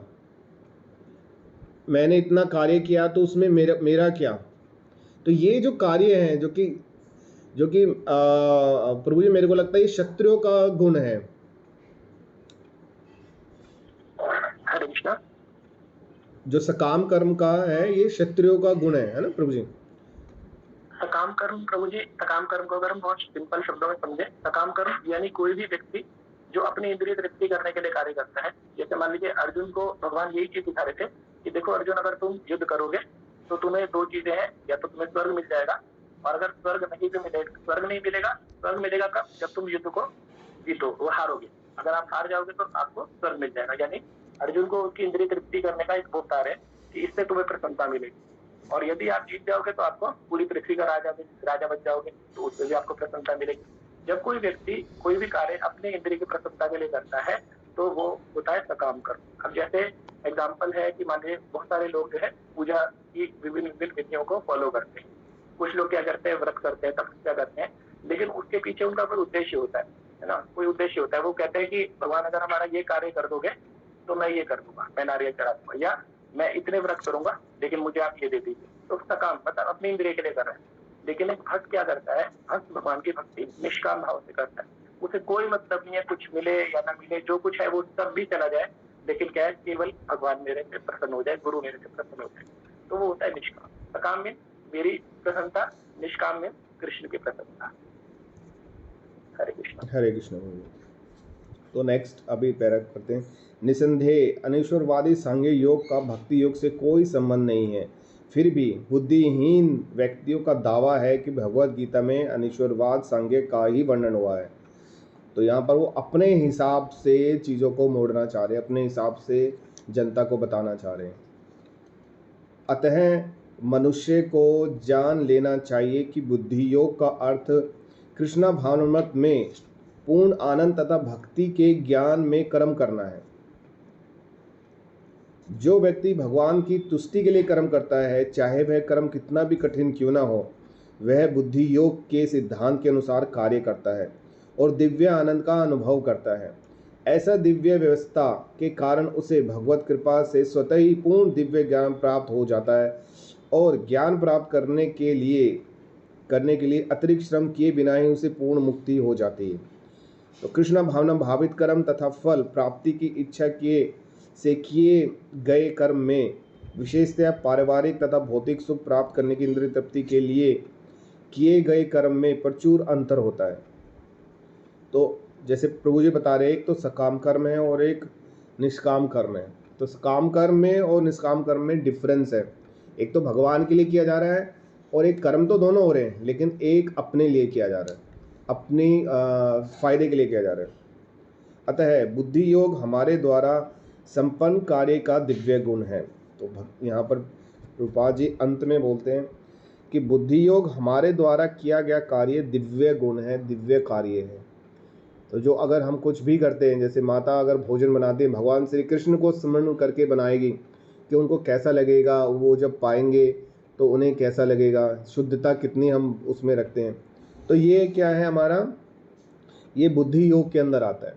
मैंने इतना कार्य किया तो उसमें मेरा क्या। तो ये जो कार्य हैं जो कि प्रभु जी मेरे को लगता है ये क्षत्रियों का गुण है। हरे कृष्णा। जो सकाम कर्म का है ये क्षत्रियों का गुण है ना प्रभु जी। सकाम कर्म, प्रभु जी सकाम कर्म को अगर हम बहुत सिंपल शब्दों में समझे, सकाम कर्म यानी कोई भी व्यक्ति जो अपनी इंद्रिय तृप्ति करने के लिए कार्य करता है। जैसे मान लीजिए अर्जुन को भगवान यही चीज दिखा रहे थे कि देखो अर्जुन, अगर तुम युद्ध करोगे तो तुम्हें दो चीजें हैं, या तो तुम्हें स्वर्ग मिल जाएगा, और अगर स्वर्ग नहीं भी मिलेगा, स्वर्ग नहीं मिलेगा, स्वर्ग मिलेगा कब, जब तुम युद्ध को जीतो, वो हारोगे। अगर आप हार जाओगे तो आपको स्वर्ग मिल जाएगा। यानी अर्जुन को उसकी इंद्रिय तृप्ति करने का एक बता रहे कि इससे तुम्हें प्रसन्नता मिलेगी, और यदि आप जीत जाओगे तो आपको पूरी पृथ्वी का राजा बच जाओगे, तो उससे भी आपको प्रसन्नता मिलेगी। जब कोई व्यक्ति कोई भी कार्य अपने इंद्रिय की प्रसन्नता के लिए करता है तो वो होता है सकाम कर्म। अब जैसे एग्जाम्पल है कि मान लीजिए बहुत सारे लोग जो है पूजा की विभिन्न विधियों को फॉलो करते हैं। कुछ लोग क्या करते हैं, व्रत करते हैं, तपस्या करते हैं, लेकिन उसके पीछे उनका कोई उद्देश्य होता है ना, कोई उद्देश्य होता है। वो कहते हैं कि भगवान अगर हमारा ये कार्य कर दोगे तो मैं ये कर दूंगा, मैं नारियल चढ़ा दूंगा, या मैं इतने व्रत करूंगा लेकिन मुझे आप ये दे दीजिए। तो सकाम मतलब अपनी इंद्रिय के लिए कर रहे हैं। लेकिन एक भक्त क्या करता है, भक्त भगवान की भक्ति निष्काम भाव से करता है। उसे कोई मतलब नहीं है कुछ मिले या ना मिले, जो कुछ है वो सब भी चला जाए, लेकिन क्या है, केवल भगवान मेरे से प्रसन्न हो जाए, गुरु मेरे से प्रसन्न हो जाए, तो वो होता है निष्काम। सकाम में मेरी प्रसन्नता, निष्काम में कृष्ण की प्रसन्नता। हरे कृष्ण। हरे कृष्ण। तो नेक्स्ट अभी पैरा करते हैं। निसंदेह अनिश्वरवादी सांख्य योग का भक्ति योग से कोई संबंध नहीं है, फिर भी बुद्धिहीन व्यक्तियों का दावा है कि भगवत गीता में अनिश्वरवाद सांख्य का ही वर्णन हुआ है। तो यहाँ पर वो अपने हिसाब से चीज़ों को मोड़ना चाह रहे हैं, अपने हिसाब से जनता को बताना चाह रहे हैं। अतः मनुष्य को जान लेना चाहिए कि बुद्धि योग का अर्थ कृष्णा भावनामृत में पूर्ण आनंद तथा भक्ति के ज्ञान में कर्म करना है। जो व्यक्ति भगवान की तुष्टि के लिए कर्म करता है, चाहे वह कर्म कितना भी कठिन क्यों ना हो, वह बुद्धि योग के सिद्धांत के अनुसार कार्य करता है और दिव्य आनंद का अनुभव करता है। ऐसा दिव्य व्यवस्था के कारण उसे भगवत कृपा से स्वतः ही पूर्ण दिव्य ज्ञान प्राप्त हो जाता है, और ज्ञान प्राप्त करने के लिए अतिरिक्त श्रम किए बिना ही उसे पूर्ण मुक्ति हो जाती है। तो कृष्ण भावना भावित कर्म तथा फल प्राप्ति की इच्छा से किए गए कर्म में विशेषतया पारिवारिक तथा भौतिक सुख प्राप्त करने की इंद्रिय तृप्ति के लिए किए गए कर्म में प्रचुर अंतर होता है। तो जैसे प्रभु जी बता रहे हैं, एक तो सकाम कर्म है और एक निष्काम कर्म है। तो सकाम कर्म में और निष्काम कर्म में डिफरेंस है। एक तो भगवान के लिए किया जा रहा है और एक कर्म तो दोनों हो रहे हैं, लेकिन एक अपने लिए किया जा रहा है, अपनी फायदे के लिए किया जा रहा है। अतः बुद्धि योग हमारे द्वारा संपन्न कार्य का दिव्य गुण है। तो यहाँ पर रूपा जी अंत में बोलते हैं कि बुद्धि योग हमारे द्वारा किया गया कार्य दिव्य गुण है, दिव्य कार्य है। तो जो अगर हम कुछ भी करते हैं, जैसे माता अगर भोजन बनाते हैं, भगवान श्री कृष्ण को स्मरण करके बनाएगी कि उनको कैसा लगेगा, वो जब पाएंगे तो उन्हें कैसा लगेगा, शुद्धता कितनी हम उसमें रखते हैं। तो ये क्या है हमारा, ये बुद्धि योग के अंदर आता है।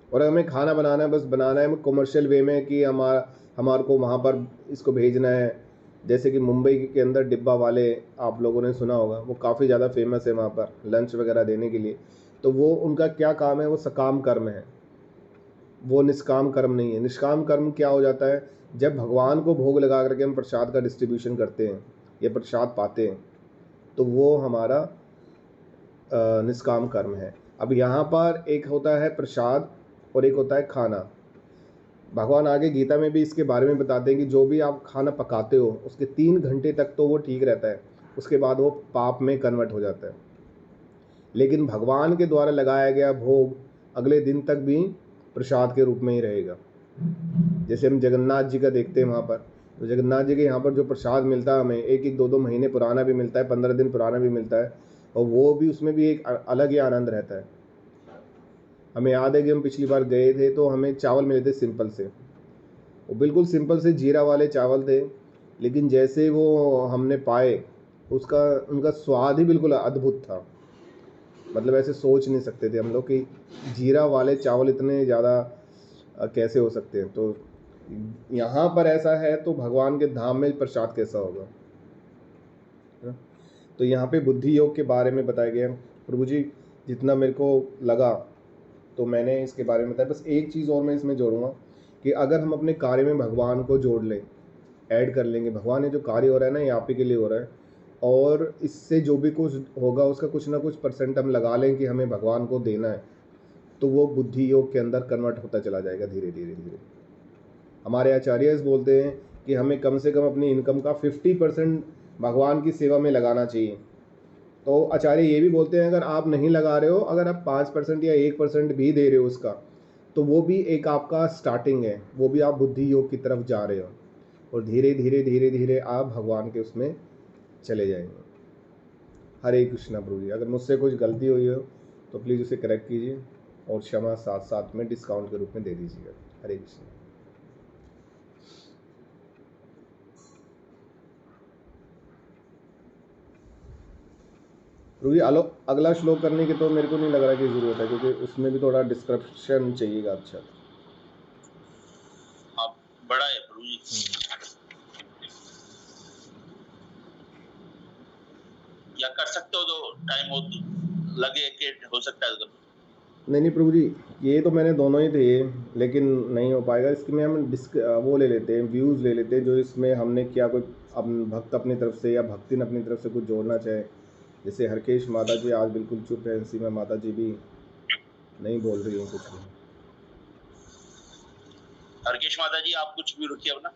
और हमें खाना बनाना है, बस बनाना है कमर्शियल वे में कि हमारे को वहाँ पर इसको भेजना है। जैसे कि मुंबई के अंदर डिब्बा वाले आप लोगों ने सुना होगा, वो काफ़ी ज़्यादा फेमस है वहाँ पर लंच वगैरह देने के लिए। तो वो उनका क्या काम है, वो सकाम कर्म है, वो निष्काम कर्म नहीं है। निष्काम कर्म क्या हो जाता है, जब भगवान को भोग लगा करके हम प्रसाद का डिस्ट्रीब्यूशन करते हैं या प्रसाद पाते हैं, तो वो हमारा निष्काम कर्म है। अब यहाँ पर एक होता है प्रसाद और एक होता है खाना। भगवान आगे गीता में भी इसके बारे में बताते हैं कि जो भी आप खाना पकाते हो उसके 3 घंटे तक तो वो ठीक रहता है, उसके बाद वो पाप में कन्वर्ट हो जाता है। लेकिन भगवान के द्वारा लगाया गया भोग अगले दिन तक भी प्रसाद के रूप में ही रहेगा। जैसे हम जगन्नाथ जी का देखते हैं वहाँ पर, तो जगन्नाथ जी के यहाँ पर जो प्रसाद मिलता है हमें, एक 2 महीने पुराना भी मिलता है, 15 दिन पुराना भी मिलता है, और वो भी उसमें भी एक अलग ही आनंद रहता है। हमें याद है कि हम पिछली बार गए थे तो हमें चावल मिले थे सिंपल से, वो बिल्कुल सिंपल से जीरा वाले चावल थे, लेकिन जैसे वो हमने पाए उसका उनका स्वाद ही बिल्कुल अद्भुत था। मतलब ऐसे सोच नहीं सकते थे हम लोग कि जीरा वाले चावल इतने ज़्यादा कैसे हो सकते हैं। तो यहाँ पर ऐसा है तो भगवान के धाम में प्रसाद कैसा होगा। तो यहाँ पे बुद्धि योग के बारे में बताया गया। प्रभु जी जितना मेरे को लगा तो मैंने इसके बारे में बताया। बस एक चीज़ और मैं इसमें जोड़ूंगा कि अगर हम अपने कार्य में भगवान को जोड़ लें, ऐड कर लेंगे, भगवान ये जो कार्य हो रहा है ना ये आप ही के लिए हो रहा है, और इससे जो भी कुछ होगा उसका कुछ ना कुछ % हम लगा लें कि हमें भगवान को देना है, तो वो बुद्धि योग के अंदर कन्वर्ट होता चला जाएगा धीरे धीरे धीरे। हमारे आचार्य बोलते हैं कि हमें कम से कम अपनी इनकम का 50% भगवान की सेवा में लगाना चाहिए। तो आचार्य ये भी बोलते हैं अगर आप नहीं लगा रहे हो, अगर आप 5% या 1% भी दे रहे हो उसका, तो वो भी एक आपका स्टार्टिंग है, वो भी आप बुद्धि योग की तरफ जा रहे हो, और धीरे धीरे धीरे धीरे आप भगवान के उसमें चले जाएंगे। हरे कृष्णा प्रभु जी, अगर मुझसे कुछ गलती हुई हो तो प्लीज़ उसे करेक्ट कीजिए, और क्षमा साथ साथ में डिस्काउंट के रूप में दे दीजिएगा। हरे कृष्ण। प्रभु जी अगला श्लोक करने की तो मेरे को नहीं लग रहा कि ज़रूरत है, क्योंकि उसमें भी थोड़ा डिस्क्रिप्शन चाहिएगा। अच्छा बड़ा है प्रभु जी, या कर सकते हो तो टाइम हो तो लगे कि हो सकता है तो। नहीं प्रभु जी, ये तो मैंने दोनों ही थे, लेकिन नहीं हो पाएगा। इसके में हम वो ले लेते हैं, व्यूज़ ले लेते हैं, जो इसमें हमने क्या कोई भक्त अपनी तरफ से या भक्तिन अपनी तरफ से कुछ जोड़ना चाहे। जैसे हरकेश माता जी आज बिल्कुल चुप है, सीमा माता जी भी नहीं बोल रही हैं कुछ भी। हरकेश माता जी आप कुछ भी रुकिए अपना।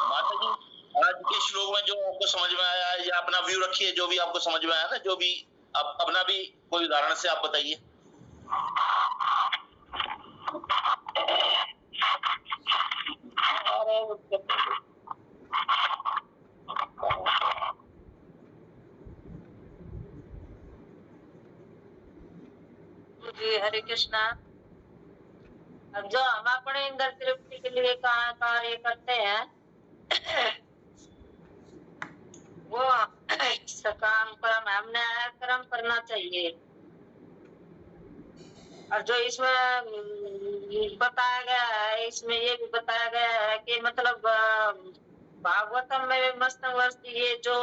माता जी आज के श्लोक में जो आपको समझ में आया है, या अपना व्यू रखिए, जो भी आपको समझ में आया ना, जो भी आप अपना भी कोई उदाहरण से आप बताइए। जी हरे कृष्णा। अब जो हम अपने इंद्र तृप्ति के लिए कार्य करते हैं वो सकाम कर्म, हमने कर्म करना चाहिए। और जो इसमें बताया गया है, इसमें ये भी बताया गया है कि मतलब भागवतम में भी मस्त मस्त ये जो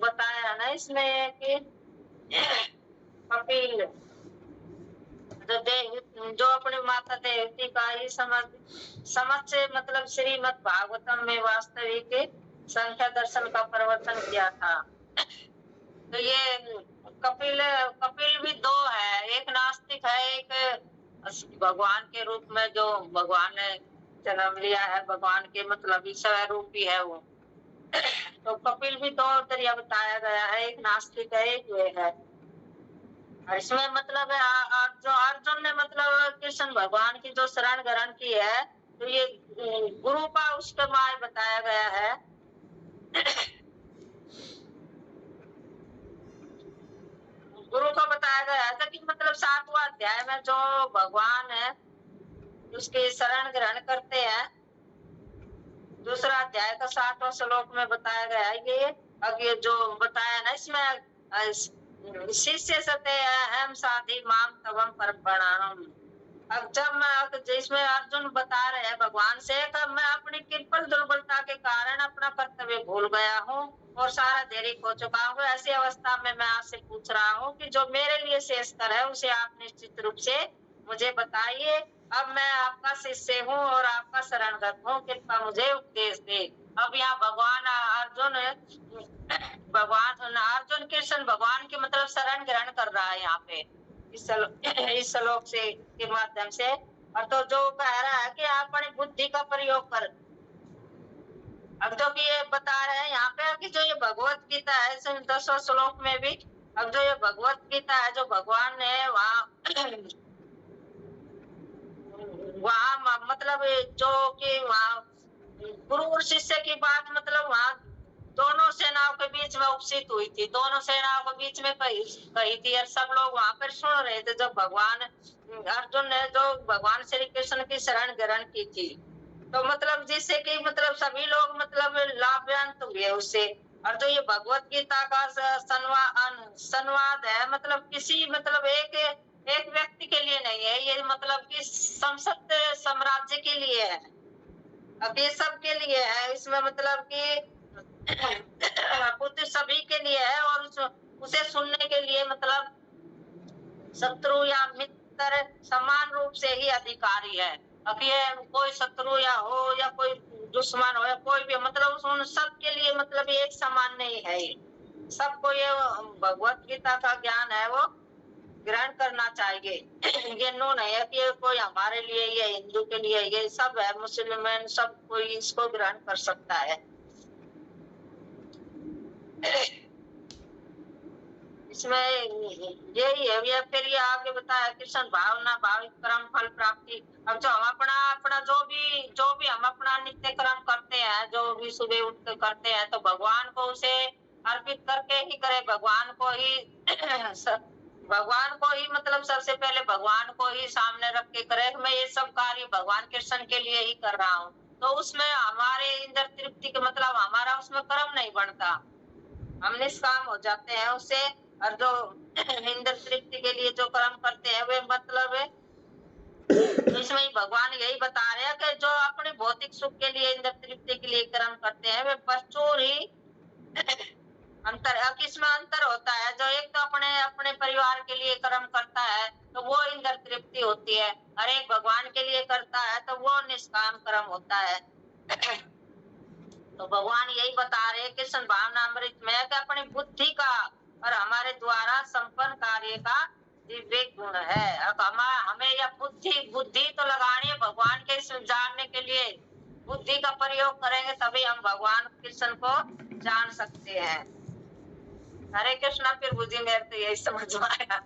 बताया है ना इसमें कि कपिल जो अपनी माता देवती का ही समझ से मतलब श्रीमद् भागवतम में वास्तविक संख्या दर्शन का प्रवर्तन किया था। तो ये कपिल भी 2 है, एक नास्तिक है, एक भगवान के रूप में जो भगवान ने जन्म लिया है, भगवान के मतलब ईश्वर रूपी है वो। तो कपिल भी 2 तरीका बताया गया है, एक नास्तिक है, एक वे है। इसमें मतलब जो अर्जुन ने मतलब कृष्ण भगवान की जो शरण ग्रहण की है, तो ये गुरु का उसके माय बताया गया है। गुरु को बताया गया है कि मतलब 7वां अध्याय में जो भगवान है उसके शरण ग्रहण करते हैं, दूसरा अध्याय का 7वां श्लोक में बताया गया है। ये अब ये जो बताया ना इसमें शिष्य सते अहम साधि माम तवम पर प्रणाम। अब जिसमें अर्जुन बता रहे हैं भगवान से कि मैं अपनी कृपल दुर्बलता के कारण अपना कर्तव्य भूल गया हूँ और सारा देरी हो चुका हूँ। ऐसी अवस्था में मैं आपसे पूछ रहा हूँ कि जो मेरे लिए श्रेष्ठतर है उसे आप निश्चित रूप से मुझे बताइए। अब मैं आपका शिष्य हूँ और आपका शरणगत हूँ, कृपा मुझे उपदेश दे। अब यहाँ अर्जुन कृष्ण भगवान की मतलब शरण ग्रहण कर रहा है यहाँ पे इस श्लोक से के माध्यम से। और तो जो कह रहा है कि आप अपनी बुद्धि का प्रयोग कर। अब जो कि ये बता रहे हैं यहाँ पे कि जो ये भगवत गीता है 10वें श्लोक में भी, अब जो ये भगवत गीता है जो भगवान ने वहाँ मतलब जो कि वहाँ गुरु और शिष्य की बात मतलब वहाँ दोनों सेनाओं के बीच में उपस्थित हुई थी, दोनों सेनाओं के बीच में कही थी और सब लोग वहाँ पर सुन रहे थे जब भगवान अर्जुन ने जो भगवान श्री कृष्ण की शरण ग्रहण की थी। तो मतलब जिससे कि मतलब सभी लोग मतलब लाभान्वित हुए उससे। और जो ये भगवत गीता का संवाद है मतलब किसी मतलब एक व्यक्ति के लिए नहीं है, ये मतलब कि संसद साम्राज्य के लिए है, अब ये सब के लिए है। इसमें मतलब कि बुद्धि सभी के लिए है और उसे सुनने के लिए मतलब शत्रु या मित्र समान रूप से ही अधिकारी है। अब ये कोई शत्रु या हो या कोई दुश्मन हो या कोई भी मतलब उन सब के लिए मतलब एक समान नहीं है। सबको ये भगवत गीता का ज्ञान है वो ग्रहण करना चाहिए। ये नो नहीं है कि ये कोई हमारे लिए, ये हिंदू के लिए, ये सब है मुसलमान सब कोई इसको ग्रहण कर सकता है। इसमें यही है। ये फिर ये आगे बताया कृष्ण भावना भाविक कर्म फल प्राप्ति। अब जो हम अपना जो भी हम अपना नित्य कर्म करते हैं, जो भी सुबह उठ कर करते हैं तो भगवान को उसे अर्पित करके ही करें। भगवान को ही मतलब सबसे पहले भगवान को ही सामने रख के करें। मैं ये सब कार्य भगवान कृष्ण के लिए ही कर रहा हूँ, तो उसमें हमारे इंद्र तृप्ति के मतलब हमारा उसमें कर्म नहीं बनता, हम निष्काम हो जाते हैं उससे। और जो इंद्र तृप्ति के लिए जो कर्म करते हैं वे मतलब है तो इसमें भगवान यही बता रहे हैं कि जो अपने भौतिक सुख के लिए इंद्र तृप्ति के लिए कर्म करते हैं वे प्रचुर ही अंतर। किसमें अंतर होता है, जो एक तो अपने परिवार के लिए कर्म करता है तो वो इंद्र तृप्ति होती है, और एक भगवान के लिए करता है तो वो निष्काम कर्म होता है। तो भगवान यही बता रहे हैं कि भावनामृत में कि अपनी बुद्धि का और हमारे द्वारा संपन्न कार्य का दिव्य गुण है। अब हमें यह बुद्धि तो लगानी है भगवान के जानने के लिए। बुद्धि का प्रयोग करेंगे तभी हम भगवान कृष्ण को जान सकते हैं। हरे कृष्णा। फिर बुद्धि मेरे तो यही समझ में आया।